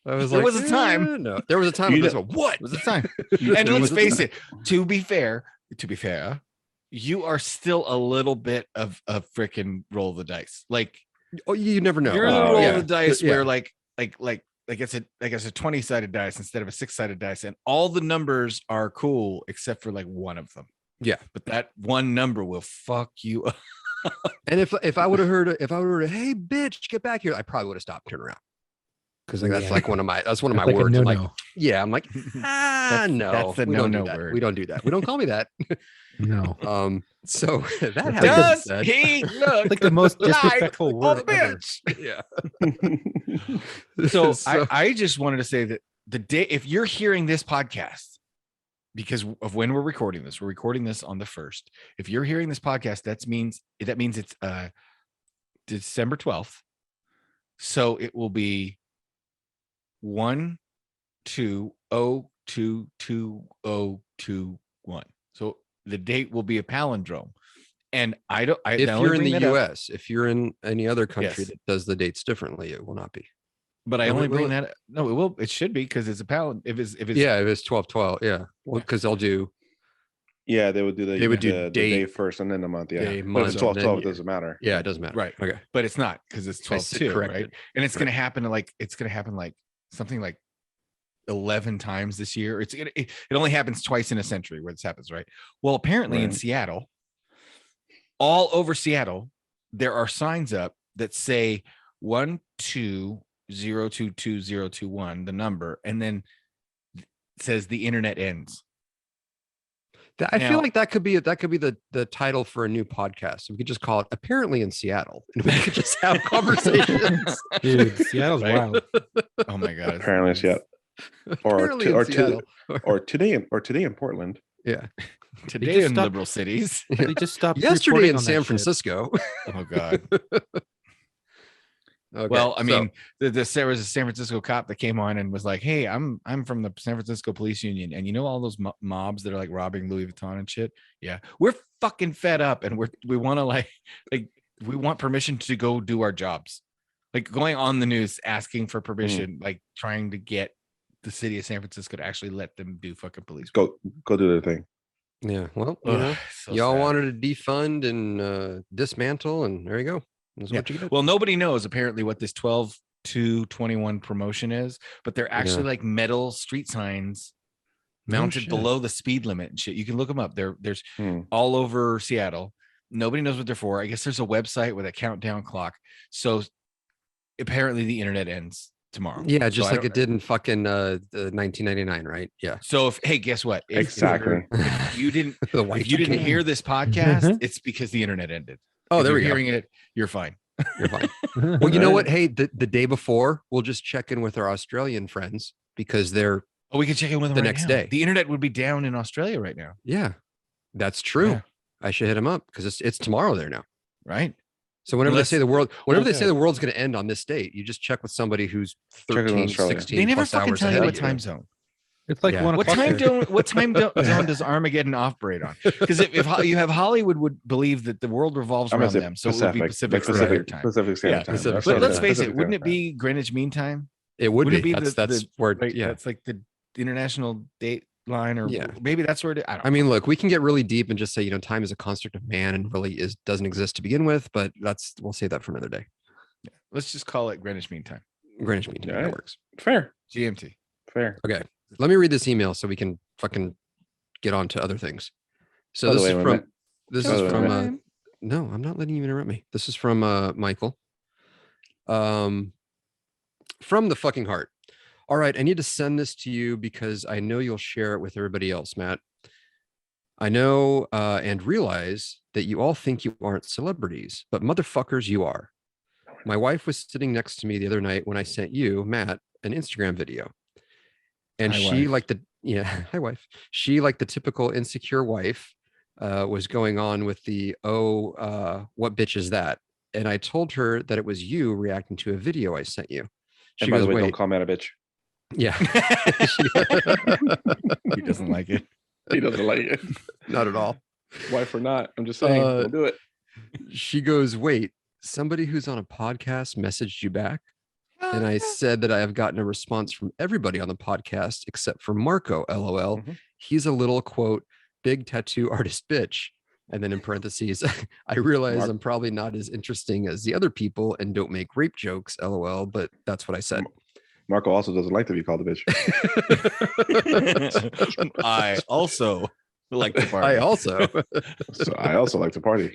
I was there was a time. No, there was a time. What was the time? And let's face it, to be fair, you are still a little bit of a freaking roll the dice. You never know. You're gonna roll the dice where it's a 20-sided dice instead of a 6-sided dice, and all the numbers are cool except for one of them. Yeah, but that one number will fuck you up. And if I would have heard hey bitch, get back here, I probably would have stopped, turn around. Because that's one of my words. No, I'm I'm like, no, that's a no word. We don't do that. We don't call me that. No. So that does he look like the most disrespectful word a bitch? Yeah. So I just wanted to say that the day, if you're hearing this podcast, because of when we're recording this on the 1st. If you're hearing this podcast, that means it's December 12th. So it will be 1-2-0-2-2-0-2-1. So the date will be a palindrome. And if you're in the US, if you're in any other country that does the dates differently, it will not be. But I only bring that. No, it will. It should be because it's a palindrome. If it's if it's 12-12, yeah. Well, because they'll do Yeah, they would do They would do the date, day first and then the month. Yeah, day, but if month, it's 12, and then 12, it doesn't matter. Yeah, it doesn't matter. Right. Okay. But it's not because it's I 12 sit too, corrected. right? And it's going to happen it's going to happen like something like 11 times this year. It only happens twice in a century where this happens, right? Well, apparently in Right. Seattle, all over Seattle, there are signs up that say 120222021, the number, and then it says the internet ends. I feel Now- like that could be the title for a new podcast. We could just call it "Apparently in Seattle," and we could just have conversations. Dude, Seattle's Right? wild. Oh my god. Apparently, it's yet. Or Apparently in Seattle. today in Portland. Yeah. Today in stopped- liberal cities. They just stopped Yesterday reporting in on that San shit. Francisco. Oh god. Okay, Well, I so- mean, there was a San Francisco cop that came on and was like, "Hey, I'm from the San Francisco Police Union, and you know all those mobs that are like robbing Louis Vuitton and shit. Yeah, we're fucking fed up, and we want to like we want permission to go do our jobs, like going on the news asking for permission, like trying to get the city of San Francisco to actually let them do fucking police work. Go do their thing. yeah, well, you Ugh, know, so y'all sad. wanted to defund and dismantle, and there you go. That's Yeah. what you get. Well, nobody knows apparently what this 12/2/21 promotion is, but they're actually Yeah. like metal street signs No mounted shit. below the speed limit and shit. You can look them up. There's Hmm. all over Seattle. Nobody knows what they're for. I guess there's a website with a countdown clock. So apparently the internet ends tomorrow. Yeah, So just I like don't- it did in fucking 1999, right? Yeah. So hey, guess what? Exactly. If you didn't The if you didn't Y2K. hear this podcast, it's because the internet ended. Oh, If there you're we go. hearing it, you're fine. You're fine. Well, you know what? Hey, the day before, we'll just check in with our Australian friends because they're Oh, we can check in with them The right next now. day. The internet would be down in Australia right now, yeah, that's true. Yeah. I should hit them up because it's tomorrow there now. right? So whenever Unless- they say whenever they Okay. say the world's going to end on this date, you just check with somebody who's Check in 13, Australia. 16 They never plus fucking hours tell you ahead what of time zone. It's like Yeah. 1 What o'clock. time there. zone does Armageddon operate on? Because if you have Hollywood would believe that the world revolves I'm around gonna say them, so it would be Pacific like Standard Time. Pacific Standard Yeah, Time. Pacific That's Standard But what let's it face is. it, Pacific wouldn't it Standard Time. be Greenwich Mean Time? It would Wouldn't be. it be That's where. Right, yeah. that's like the international date line, or Yeah. maybe that's where it. I don't. I mean, look, we can get really deep and just say, time is a construct of man and really doesn't exist to begin with. But we'll save that for another day. Let's just call it Greenwich Mean Time, Greenwich Mean Time, that Alright. works. Fair. GMT. Fair. Okay, let me read this email so we can fucking get on to other things. So By the this way, is wait a from minute. this By is the way, from wait a no, I'm not letting you interrupt me. This is from Michael. From the fucking heart. All right, I need to send this to you because I know you'll share it with everybody else, Matt. I know and realize that you all think you aren't celebrities, but motherfuckers, you are. My wife was sitting next to me the other night when I sent you, Matt, an Instagram video. And Hi, she, wife. like the, yeah, hi, wife. She, like the typical insecure wife, was going on with the, what bitch is that? And I told her that it was you reacting to a video I sent you. She And by goes, the way, wait, don't call me a bitch. yeah. He doesn't like it. He doesn't like it. Not at all. Wife or not. I'm just saying. Don't do it. She goes, wait, somebody who's on a podcast messaged you back? And I said that I have gotten a response from everybody on the podcast except for Marco, LOL. Mhm. He's a little, quote, big tattoo artist bitch. And then in parentheses, I realize Mark- I'm probably not as interesting as the other people and don't make rape jokes, LOL, but that's what I said. Marco also doesn't like to be called a bitch. I also like the party. I also. So I also like to party.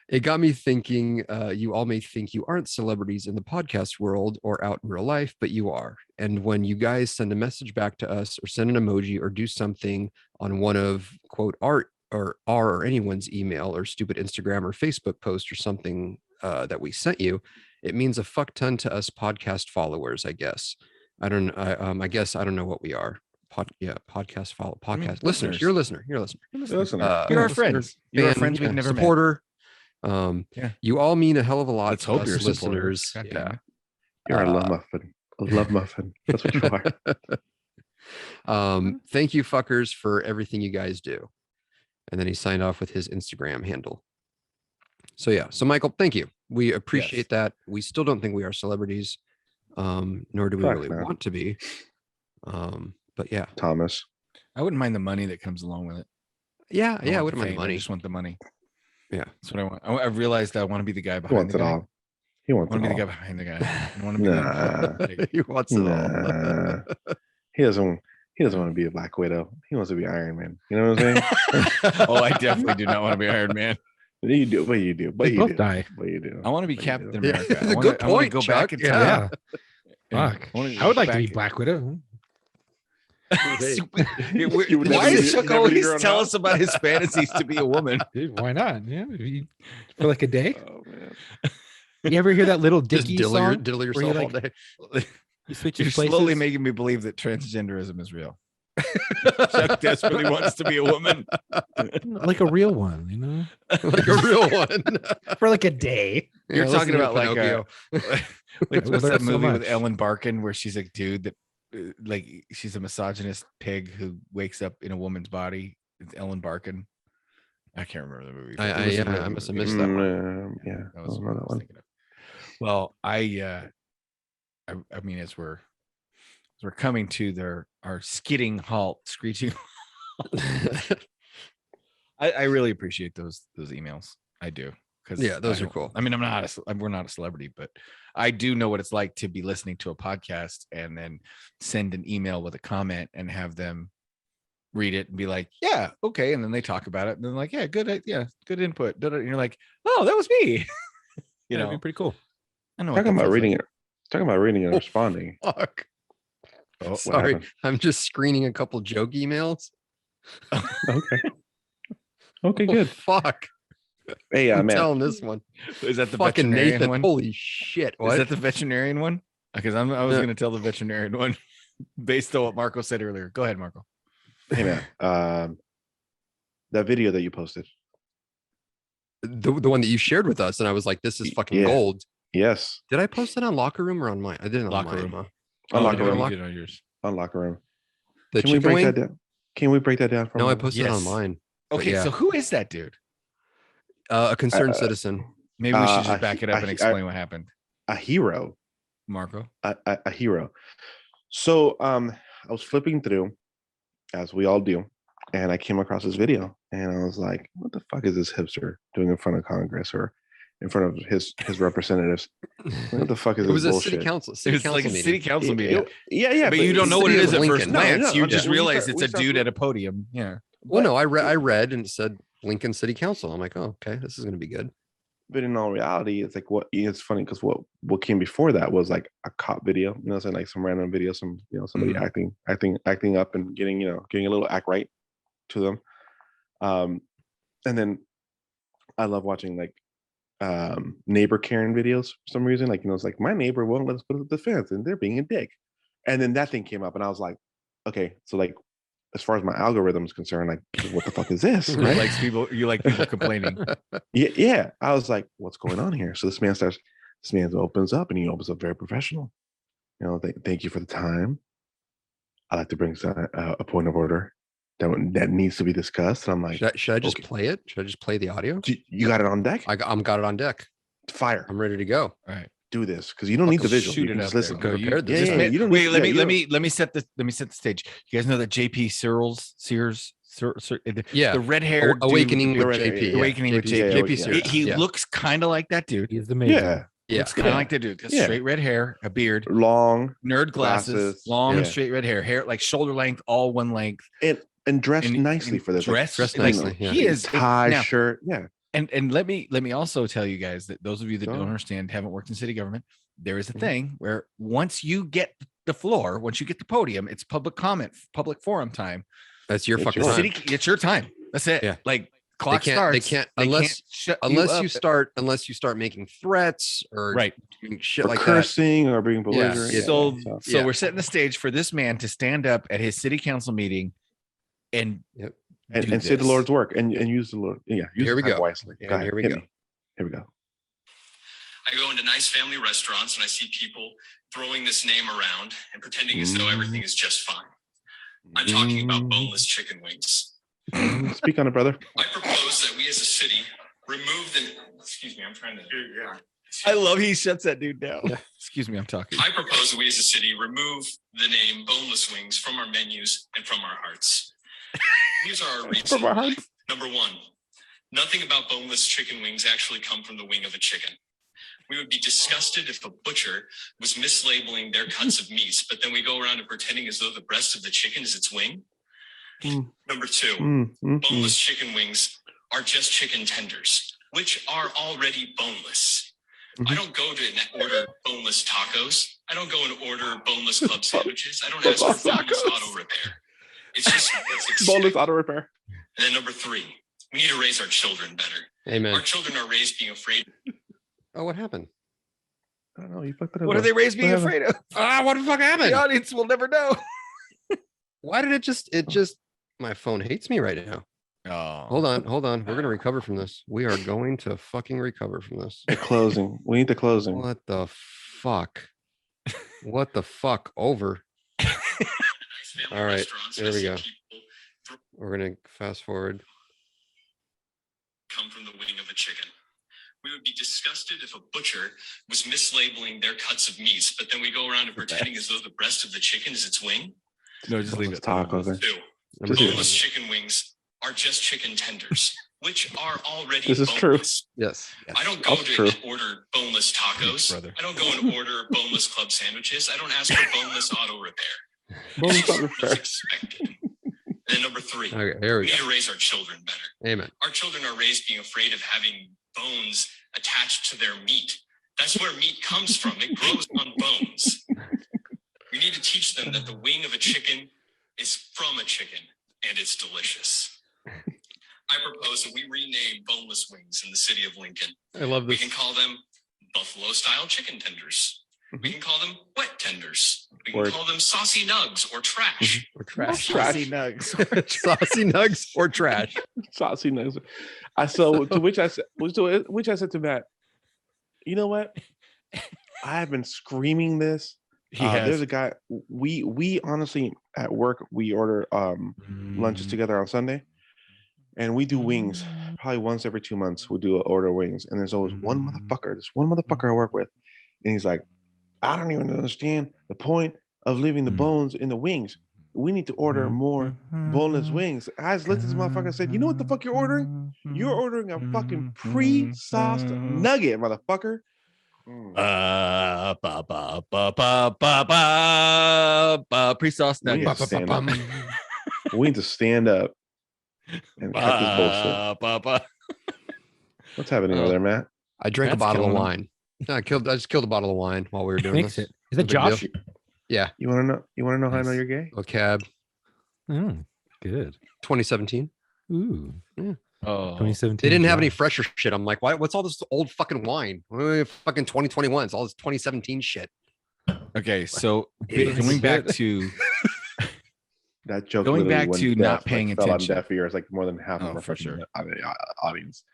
It got me thinking, you all may think you aren't celebrities in the podcast world or out in real life, but you are. And when you guys send a message back to us or send an emoji or do something on one of, quote, art or our or anyone's email or stupid Instagram or Facebook post or something that we sent you, it means a fuck ton to us podcast followers, I guess. I guess I don't know what we are. Podcast follow, podcast mean, listeners. listeners. You're a listener. You're a listener. Listen, You're our listener, friends. You're our fan, friends we've yeah, never met. supporter. Yeah. You all mean a hell of a lot. Let's to hope us you're a supporter. listeners. God damn Yeah. it. you're a love muffin. A love muffin. That's what you are. Thank you, fuckers, for everything you guys do. And then he signed off with his Instagram handle. So yeah. So Michael, thank you. We appreciate that. We still don't think we are celebrities, nor do we Fuck really no. want to be. But yeah. Thomas. I wouldn't mind the money that comes along with it. Yeah, I I want wouldn't the mind the fame, I money. just want the money. Yeah. That's what I want. I realized I want to be the guy He behind wants the it guy. all. He I wants want it to be the all. guy behind the guy. I want to be Nah, He wants it all. nah. He doesn't. He doesn't want to be a Black Widow. He wants to be Iron Man. You know what I'm saying? Oh, I definitely do not want to be Iron Man. You do, but you do, but They you both do, die. but you do. I want to be But you Captain do. America. I Good want to point, go Chuck. back in Yeah. time. Yeah. Fuck. wanna I would like to back be in- Black Widow. You would Why never does leave- Chuck never leave always your own tell house? us about his fantasies to be a woman? Dude, why not? Yeah. For like a day. Oh man. You ever hear that little Just Dickie diddle, song? diddle where yourself you, all like, day. You switch You're his places. slowly making me believe that transgenderism is real. Chuck desperately wants to be a woman. like a real one, you know, Like a real one. for like a day. You're Yeah, talking listen to about like Pinocchio. like I what's learned that so movie with much. Ellen Barkin where she's a dude that like she's a misogynist pig who wakes up in a woman's body. It's Ellen Barkin. I can't remember the movie. I It was a yeah, real I must have movie. missed that one. Yeah, That was I don't what know I that was one. thinking of. Well, I mean, as we're coming to our skidding halt, screeching. I really appreciate those emails. I do. Because Yeah, those are cool. I mean, we're not a celebrity, but I do know what it's like to be listening to a podcast and then send an email with a comment and have them read it and be like, yeah, okay. And then they talk about it and then like, yeah, good input. And you're like, oh, that was me. You That'd know, be pretty cool. I know what Talking that about feels reading like. it. Talking about reading and Oh, responding. Fuck. Oh, what Sorry, happened? I'm just screening a couple joke emails. Okay. Okay, Oh, good. fuck. Hey, I'm man. telling this one. Is that the Fucking veterinarian Nathan. one? Holy shit. What? Is that the veterinarian one? Because I was Yeah. going to tell the veterinarian one based on what Marco said earlier. Go ahead, Marco. Hey, man. That video that you posted. the one that you shared with us, and I was like, this is fucking Yeah. gold. Yes. Did I post it on Locker Room or on mine? I did it on Locker mine. Room. Huh? On Oh, Locker you Room. did on yours. On Locker Room. The Can we chicken break wing? that down? Can we break that down for No, I a moment? posted it on Yes. mine. But Okay, yeah. so who is that dude? A concerned citizen. Maybe we should a just back it up and explain what happened. A hero. Marco. A hero. So I was flipping through, as we all do, and I came across this video, and I was like, "What the fuck is this hipster doing in front of Congress or in front of his representatives? What the fuck is It this was a bullshit?" city council. It City was council like a meeting. city council meeting. Yeah, But you don't know what it City is of at first Lincoln. glance. No, You just we realize start- it's we a start- dude at a podium. Yeah. Well, no, I read and it said Lincoln City Council. I'm like, oh, okay, this is gonna be good. But in all reality, it's like it's funny because what came before that was like a cop video, you know, saying like some random video, somebody acting up and getting a little act right to them. And then I love watching like neighbor Karen videos for some reason. Like, it's like my neighbor won't let us put up the fence and they're being a dick. And then that thing came up and I was like, okay, so like as far as my algorithm is concerned, like what the fuck is this? You Right? like people complaining. Yeah. I was like, what's going on here? So this man opens up and he opens up very professional. Thank you for the time. I'd like to bring a point of order that needs to be discussed. And I'm like, Should I just okay. play it? Should I just play the audio? You got it on deck? I got it on deck. Fire. I'm ready to go. All right. Do this because you don't need the visual. Shoot You it can up just there. listen. Go, you- prepared this. just Yeah, ma- you don't wait, need- let yeah, me you let me set the stage. You guys know that JP Sears, Yeah. the red hair Awakening You're with right, JP. yeah. Awakening with Yeah, JP. JP yeah. Sears. He Yeah. looks kind of like that dude. He's the main. Yeah. Yeah. Looks kind of Yeah. like that dude. Got Yeah. straight red hair, a beard, Long nerd glasses, long Yeah. straight red hair like shoulder length, all one length, and dressed and- nicely and for this. dressed Dressed like, nicely, yeah. He is tie, now, shirt. Yeah. and let me also tell you guys that those of you that Go don't on. understand, haven't worked in city government, there is a Mhm. thing where once you get the floor, once you get the podium, it's public comment, public forum time. That's your It's fucking your time. It's your time. That's it. Yeah. Like clock starts. They can't unless shut unless you start making threats or right. doing shit Or like cursing or being Yeah. belligerent. Yeah. So Yeah. we're setting the stage for this man to stand up at his city council meeting and Yep. do and say the this. Lord's work and use the Lord. Yeah. Use Here the we time go. wisely. And Go ahead, here we hit go. me. Here we go. I go into nice family restaurants and I see people throwing this name around and pretending as though everything is just fine. I'm talking about boneless chicken wings. Speak on it, brother. I propose that we as a city remove the. Excuse me, I'm trying to. I love he shuts that dude down. Yeah. Excuse me, I'm talking. I propose that we as a city remove the name boneless wings from our menus and from our hearts. These are our reasons. From our hearts. Number one, nothing about boneless chicken wings actually come from the wing of a chicken. We would be disgusted if a butcher was mislabeling their cuts of meats, but then we go around and pretending as though the breast of the chicken is its wing. Number two, boneless chicken wings are just chicken tenders, which are already boneless. I don't go to order boneless tacos. I don't go and order boneless club sandwiches. I don't ask for boneless auto repair. It's just Boneless auto repair. And then number three, we need to raise our children better. Amen. Our children are raised being afraid. Oh, what happened? I don't know. You fucked it up. What are they raised being What afraid of? What the fuck happened? The audience will never know. Why did it just my phone hates me right now. Oh, Hold on. We're gonna recover from this. We are going to fucking recover from this. The closing. We need the closing. What the fuck? What the fuck? Over. All right, there we go. We're gonna fast forward. Come from the wing of a chicken. We would be disgusted if a butcher was mislabeling their cuts of meats, but then we go around and pretending as though the breast of the chicken is its wing. no, just leave Boneless it. tacos. Two, Number Just- boneless chicken wings are just chicken tenders, which are already This is true. boneless. Yes. I don't go That's to true. order boneless tacos. Brother. I don't go and order boneless club sandwiches. I don't ask for boneless auto repair. Boneless auto What's repair. expected. And then number three, Okay, there we we need go. to raise our children better. Amen. Our children are raised being afraid of having bones attached to their meat. That's where meat comes from. It grows on bones. We need to teach them that the wing of a chicken is from a chicken and it's delicious. I propose that we rename boneless wings in the city of Lincoln. I love We this. can call them buffalo style chicken tenders. We can call them wet tenders. We can Word. call them saucy nugs or trash. Or trash. Saucy nugs. Saucy nugs or trash. Saucy nugs. To which I said to Matt, you know what? I have been screaming this. He has. There's a guy. We honestly at work we order lunches together on Sunday, and we do wings probably once every 2 months. We do order wings, and there's always one motherfucker. There's one motherfucker I work with, and he's like, I don't even understand the point of leaving the bones in the wings. We need to order more boneless wings. I just looked at this motherfucker and said, you know what the fuck you're ordering? You're ordering a fucking pre-sauced nugget, motherfucker. Pre-sauce We need nuggets. to stand up. We need to stand up and cut this bullshit. What's happening over there, Matt? I drank a That's bottle of killing 'em. wine. I just killed a bottle of wine while we were doing Makes this. it. Is that No big Josh? Yeah. You want to know? You want to know how I know Nice. you're gay? A cab. Mm, good. 2017. Ooh. Oh, 2017. They didn't have any Josh. fresher shit. I'm like, what's all this old fucking wine? Fucking 2021. It's all this 2017 shit. okay. So It's going back good. to That joke. Going literally back went to deaf, not paying fell on attention. deaf ears, like more than half Oh, of our for fucking sure. audience.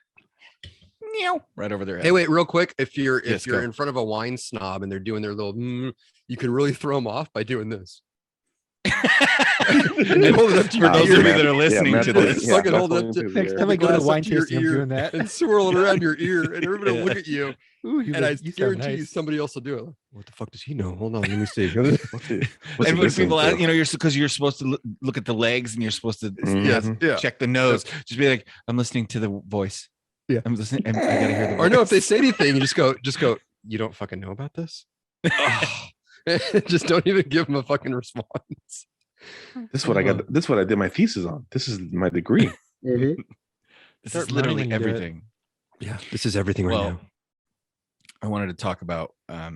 right over their head. Hey, wait, real quick. If you're Yes, you're go. in front of a wine snob and they're doing their little, you can really throw them off by doing this. And hold it up to your for those ear. of you that are listening Matt's to holding- this, yeah, fucking Matt's hold it up holding to- his Next ear. time I go to glass the up wine to your tasting, I'm ear doing that. and swirl it around your ear, and everybody will Yeah. look at you. Ooh, he's And I like, you sound guarantee you nice. somebody else will do it. Like, what the fuck does he know? Hold on, let me see. What's it? What's and it when listening people ask, to? you know, you're because you're supposed to look at the legs and you're supposed to Mhm. Yeah. check the nose. Just be like, I'm listening to the voice. Yeah. I'm listening. I gotta hear the voice. Or no, if they say anything, you just go, you don't fucking know about this. Just don't even give them a fucking response. This is what I got. This is what I did my thesis on. This is my degree. This Start is literally running when you do it. everything. Yeah, this is everything right Well, now. I wanted to talk about I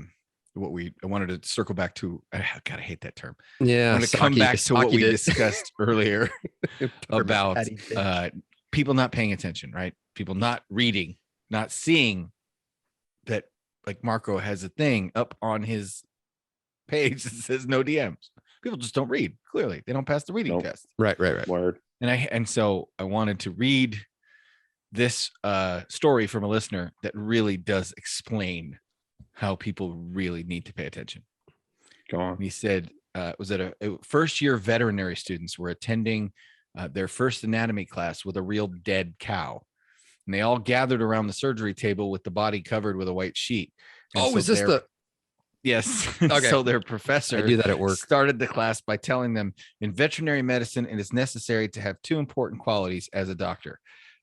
wanted to circle back to. God, I hate that term. Yeah, I want to come back to what we did. discussed earlier about Patty did. people not paying attention, right? People not reading, not seeing that. Like Marco has a thing up on his page that says no DMs. People just don't read. Clearly, they don't pass the reading Nope. test. Right. Word. And so I wanted to read this story from a listener that really does explain how people really need to pay attention. Go on. And he said, was that a first year veterinary students were attending their first anatomy class with a real dead cow. and they all gathered around the surgery table with the body covered with a white sheet. And Oh, is this the? Yes. Okay. So their professor I do that at work. started the class by telling them in veterinary medicine, it is necessary to have two important qualities as a doctor.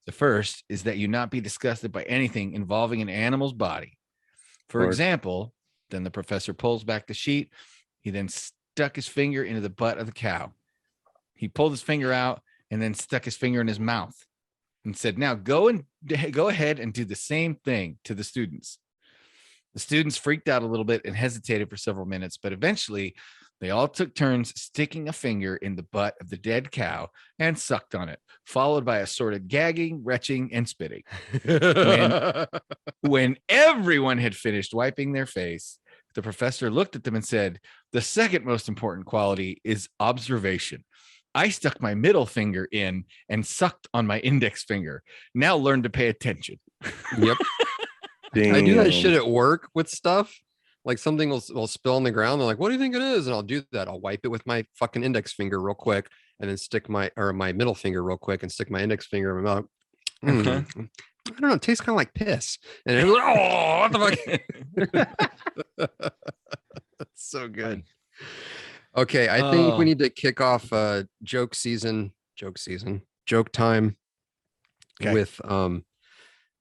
The first is that you not be disgusted by anything involving an animal's body. For Word. example, then the professor pulls back the sheet. He then stuck his finger into the butt of the cow. He pulled his finger out and then stuck his finger in his mouth and said, now go ahead and do the same thing to the students. The students freaked out a little bit and hesitated for several minutes, but eventually they all took turns sticking a finger in the butt of the dead cow and sucked on it, followed by assorted gagging, retching, and spitting. When everyone had finished wiping their face, the professor looked at them and said, the second most important quality is observation. I stuck my middle finger in and sucked on my index finger. Now learn to pay attention. Yep. I do that shit at work with stuff. Like something will spill on the ground. They're like, what do you think it is? And I'll do that. I'll wipe it with my fucking index finger real quick and then stick my middle finger real quick and stick my index finger in my mouth. I don't know. It tastes kind of like piss. And it's like, oh, what the fuck? That's so good. Okay. I think we need to kick off joke time with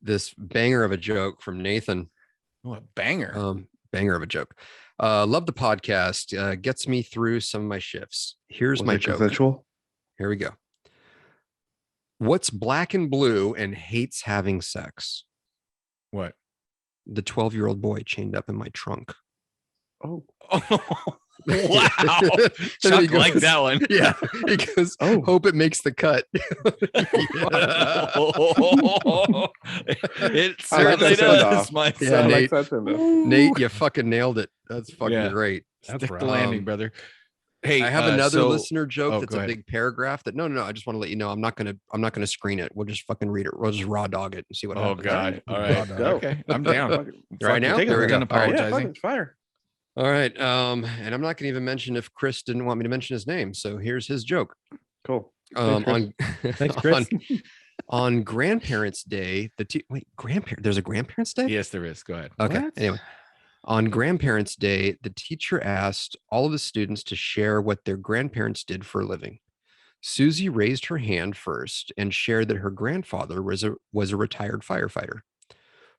this banger of a joke from Nathan. Oh, a banger. Banger of a joke. Love the podcast. Gets me through some of my shifts. Here's my joke. Consensual? Here we go. What's black and blue and hates having sex? What? The 12-year-old boy chained up in my trunk. Oh. Wow. Chuck liked that one. Yeah. He goes, hope it makes the cut. It certainly does. Yeah, Nate, you fucking nailed it. That's fucking great. Stick the landing, brother. Hey, I have another listener joke that's a big paragraph that no, I just want to let you know I'm not gonna screen it. We'll just fucking read it. We'll just raw dog it and see what happens. Oh God. All right. Okay. I'm down. Right now? There we go. Done apologizing. Fire. All right. And I'm not gonna even mention if Chris didn't want me to mention his name. So here's his joke. Cool. Thanks, Chris. On Grandparents' Day, there's a Grandparents' Day? Yes, there is. Go ahead. Okay. What? Anyway, on Grandparents' Day, the teacher asked all of the students to share what their grandparents did for a living. Susie raised her hand first and shared that her grandfather was a retired firefighter.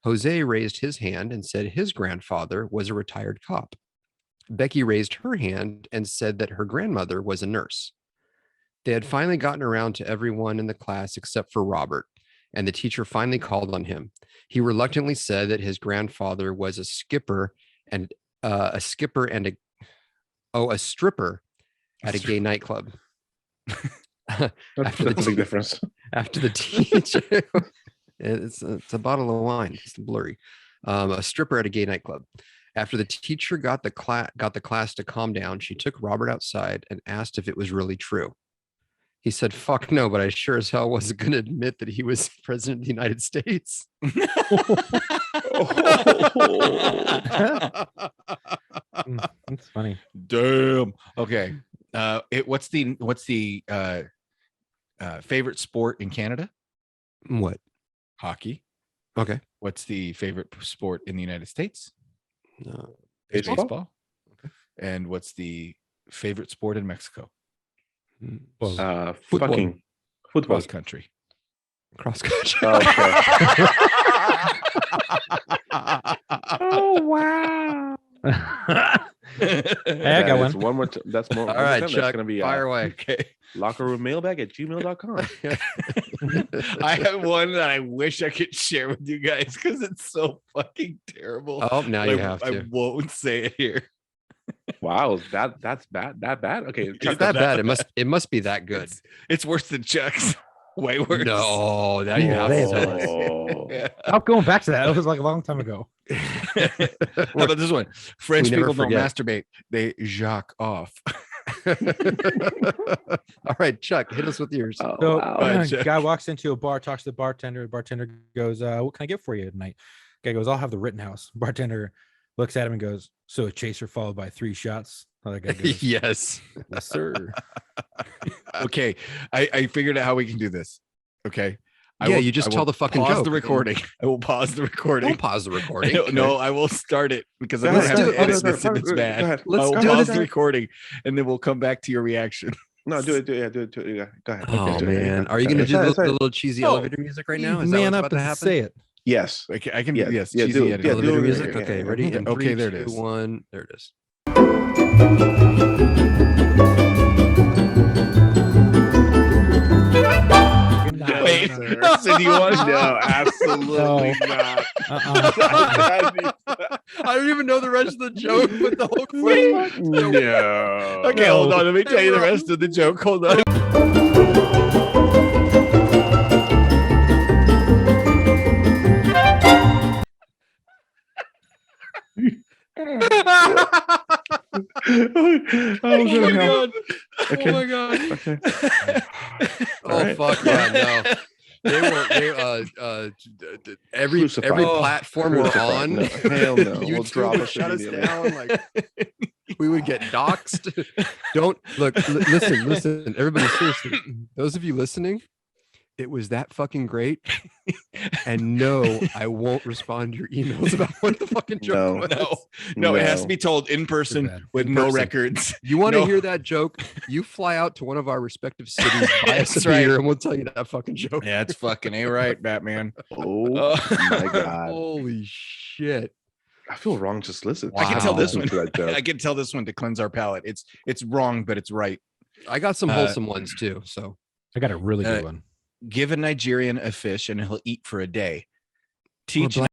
Jose raised his hand and said his grandfather was a retired cop. Becky raised her hand and said that her grandmother was a nurse. They had finally gotten around to everyone in the class except for Robert, and the teacher finally called on him. He reluctantly said that his grandfather was a stripper at a gay nightclub. That's a big difference. After the teacher, it's a bottle of wine. It's blurry. A stripper at a gay nightclub. After the teacher got the class to calm down, she took Robert outside and asked if it was really true. He said, "Fuck no, but I sure as hell wasn't going to admit that he was president of the United States." That's funny. Damn. Okay. What's the favorite sport in Canada? What? Hockey. Okay. What's the favorite sport in the United States? Baseball. Okay. And what's the favorite sport in Mexico? Football. Fucking football. Cross country. Cross country. Okay. Oh wow. Hey, I got one. One more. That's more. All right, Chuck. That's gonna be fire away. Okay. lockerroommailbag@gmail.com. I have one that I wish I could share with you guys because it's so fucking terrible. Oh, now you have I to. won't say it here. Wow, that's bad. That bad? Okay, It's that bad. It must be that good. It's worse than Chuck's. Way worse. No, now you have to. Yeah. I'm going back to that. It was like a long time ago. How about this one? French We never people don't forget. masturbate; they jacques off. All right, Chuck, hit us with yours. So wow. guy walks into a bar, talks to the bartender. The bartender goes, "What can I get for you tonight?" Guy goes, "I'll have the Rittenhouse." Bartender looks at him and goes, "So a chaser followed by 3 shots?" Other guy goes, Yes. "Yes, sir." Okay, I figured out how we can do this. Okay, I Yeah, will- you just I will tell the fucking pause joke. the recording. I will pause the recording. Don't pause the recording. No, I will start it because Go I'm gonna ahead, have go to ahead, edit go this if ahead, it's go bad. ahead. I Let's will do pause this. the recording and then we'll come back to your reaction. No, do it. Yeah, do it. Yeah, go ahead. Oh Do it. man, Go are you ahead. going to do It's the not- little cheesy Oh, elevator music right now? You Is that man what's up about to and happen? say it. Yes. I can Yeah, yes, yeah, cheesy do it. edit. Yeah, Elevator do it. music. Yeah, Okay, yeah, ready? yeah. In Okay, 3, there it 2, is. 1. There it is. No, Wait. sir. So do you want? No, absolutely not. I don't even know the rest of the joke, but the whole first part. No. Okay, hold on. Let me tell you the rest of the joke. Hold on. Oh my god. Oh Okay. my god. Okay. Oh All right. fuck yeah, no. They will. Every Crucified. platform we're Crucified. on, No, hell no. We'll YouTube drop would us shut us immediately. down. Like we would get doxxed. Don't look. Listen. Everybody, seriously. Those of you listening, it was that fucking great. And no, I won't respond to your emails about what the fucking joke No. was. No, it has No. to be told in person bad. with In no person. records. You want to No. hear that joke? You fly out to one of our respective cities, buy us a That's right. beer, and we'll tell you that fucking joke. Yeah, it's fucking A right, Batman. Oh my god. Holy shit. I feel wrong just listening. I can tell Wow. this one. To that joke. I can tell this one to cleanse our palate. It's wrong, but it's right. I got some Uh, wholesome ones too. So I got a really good Uh, one. Give a Nigerian a fish and he'll eat for a day. Teach black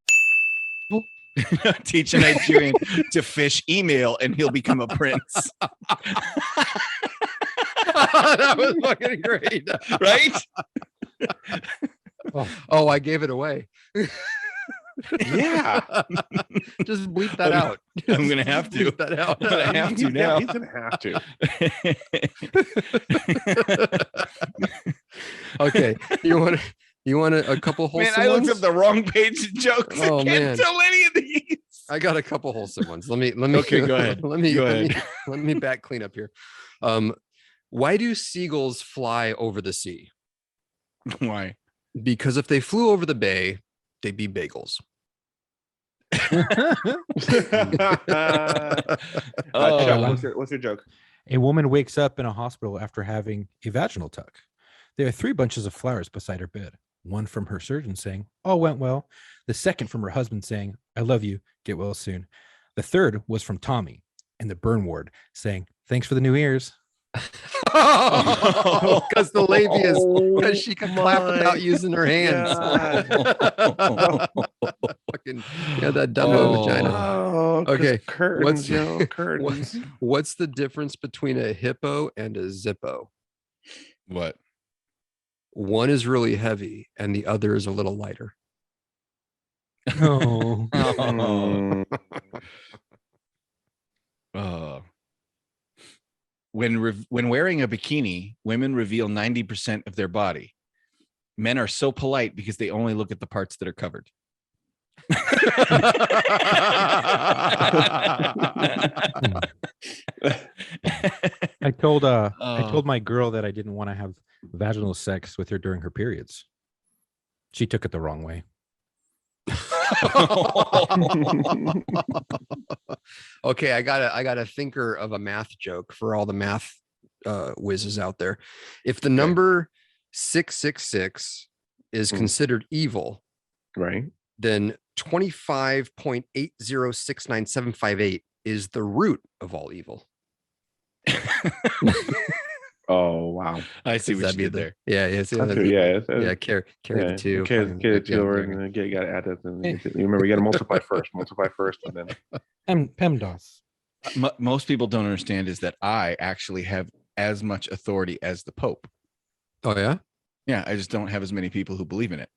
teach a Nigerian to fish email and he'll become a prince. that was fucking great. Right? Oh, I gave it away. Yeah. Just bleep that out. I'm gonna have to. Bleep that out. I'm gonna have to Yeah, now. he's gonna have to. Okay. You want a couple Man, wholesome I looked ones? up the wrong page of jokes. Oh, I can't man. tell any of these. I got a couple wholesome ones. Let me Okay, go ahead. Let me Go let me ahead. let me back clean up here. Why do seagulls fly over the sea? Why? Because if they flew over the bay, they'd be bagels. Chuck, what's your joke? A woman wakes up in a hospital after having a vaginal tuck. There are 3 bunches of flowers beside her bed. One from her surgeon saying, "All went well." The second from her husband saying, "I love you. Get well soon." The third was from Tommy in the burn ward saying, "Thanks for the new ears." Because the labias, because she could clap my without using her hands. Fucking, yeah, that Dumbo vagina. Oh, Okay, curtains, what's- yo, curtains. What's the difference between a hippo and a Zippo? What? One is really heavy and the other is a little lighter. Oh, Mm. When wearing a bikini, women reveal 90% of their body. Men are so polite because they only look at the parts that are covered. I told I Oh. told my girl that I didn't want to have vaginal sex with her during her periods. She took it the wrong way. Okay, I got a thinker of a math joke for all the math whizzes out there. If the number 666 is Mm. considered evil, Right. then 25.8069758 is the root of all evil. Oh wow. I see what That'd you be did there. Yeah, yeah, Yeah. carry Yeah, the two. Carry fucking the get two over there. and you got to add that. And you remember, you got to multiply first. Multiply first, and then. PEMDAS. Most people don't understand is that I actually have as much authority as the Pope. Oh yeah. Yeah, I just don't have as many people who believe in it.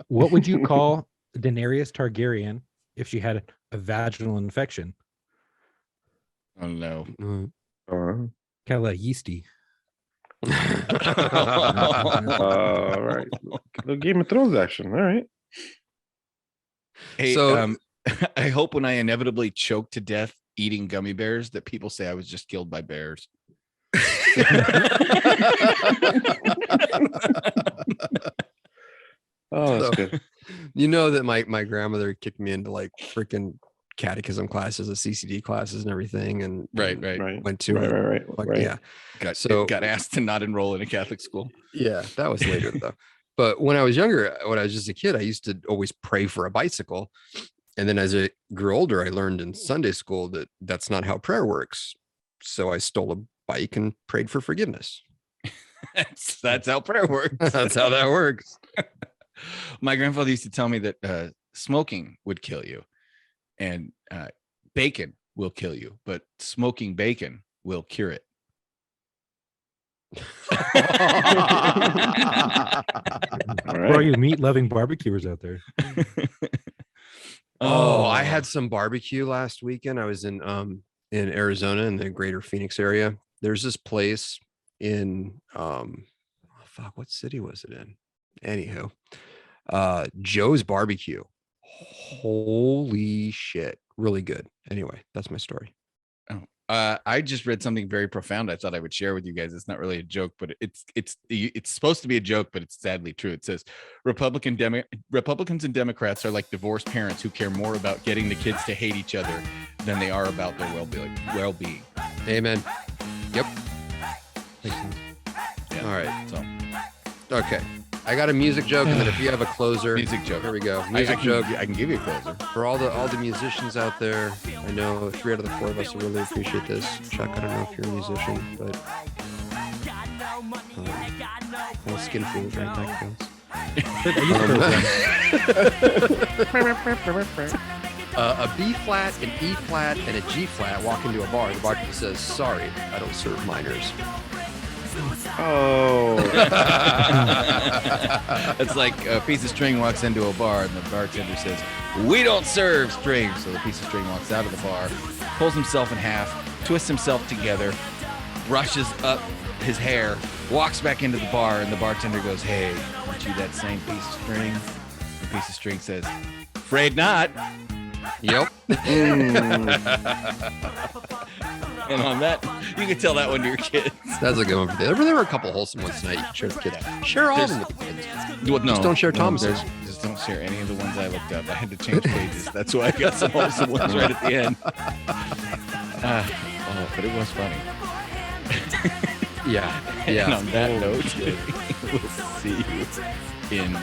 What would you call Daenerys Targaryen if she had a vaginal infection? Oh no. Mm. Kind of like yeasty. All right. The Game of Thrones action. All right. Hey, So- I hope when I inevitably choke to death eating gummy bears that people say I was just killed by bears. Oh, that's So, good. you know that my grandmother kicked me into like freaking catechism classes, and CCD classes, and everything, and Right. Right. went to Right. yeah. Got asked to not enroll in a Catholic school. Yeah, that was later though. But when I was younger, when I was just a kid, I used to always pray for a bicycle. And then as I grew older, I learned in Sunday school that that's not how prayer works. So I stole a bike and prayed for forgiveness. That's how prayer works. That's how that works. My grandfather used to tell me that smoking would kill you, and bacon will kill you, but smoking bacon will cure it. All For all right. you meat-loving barbecuers out there. Oh, I had some barbecue last weekend. I was in Arizona in the greater Phoenix area. There's this place in what city was it in? Anywho, Joe's Barbecue. Holy shit. Really good. Anyway, that's my story. I just read something very profound. I thought I would share with you guys. It's not really a joke, but it's supposed to be a joke, but it's sadly true. It says Republicans and Democrats are like divorced parents who care more about getting the kids to hate each other than they are about their well-being. Amen. Yep. Yeah. All right. So Okay. I got a music joke, and then if you have a closer, music joke. Here we go. I Music joke can give you a closer. for all the musicians out there. I know 3 out of the 4 of us will really appreciate this. Chuck, I don't know if you're a musician, but well, skin food, right? That counts. A B flat, an E flat, and a G flat walk into a bar. The bartender says, "Sorry, I don't serve minors." Oh. It's like a piece of string walks into a bar and the bartender says, "We don't serve strings." So the piece of string walks out of the bar, pulls himself in half, twists himself together, brushes up his hair, walks back into the bar, and the bartender goes, "Hey, aren't you that same piece of string?" The piece of string says, "Afraid not." Yep. And on that, you can tell that one to your kids. That's a good one for the. There were a couple wholesome ones tonight. You can share with kids. Share all of them with the kids. Well, no, Just don't share no, Thomas's. Just don't share any of the ones I looked up. I had to change pages. That's why I got some wholesome ones right at the end. But it was funny. Yeah. And Yeah. on that note, we'll see you in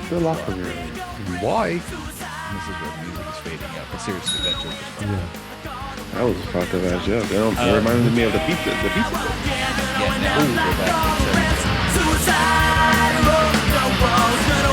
The locker room. Why? This is where the music is fading out. But seriously, that joke was funny. Yeah. That was a fucked up ass joke. It reminded me of the pizza. The pizza. Yeah, now we'll go back and say- Suicide, the world's gonna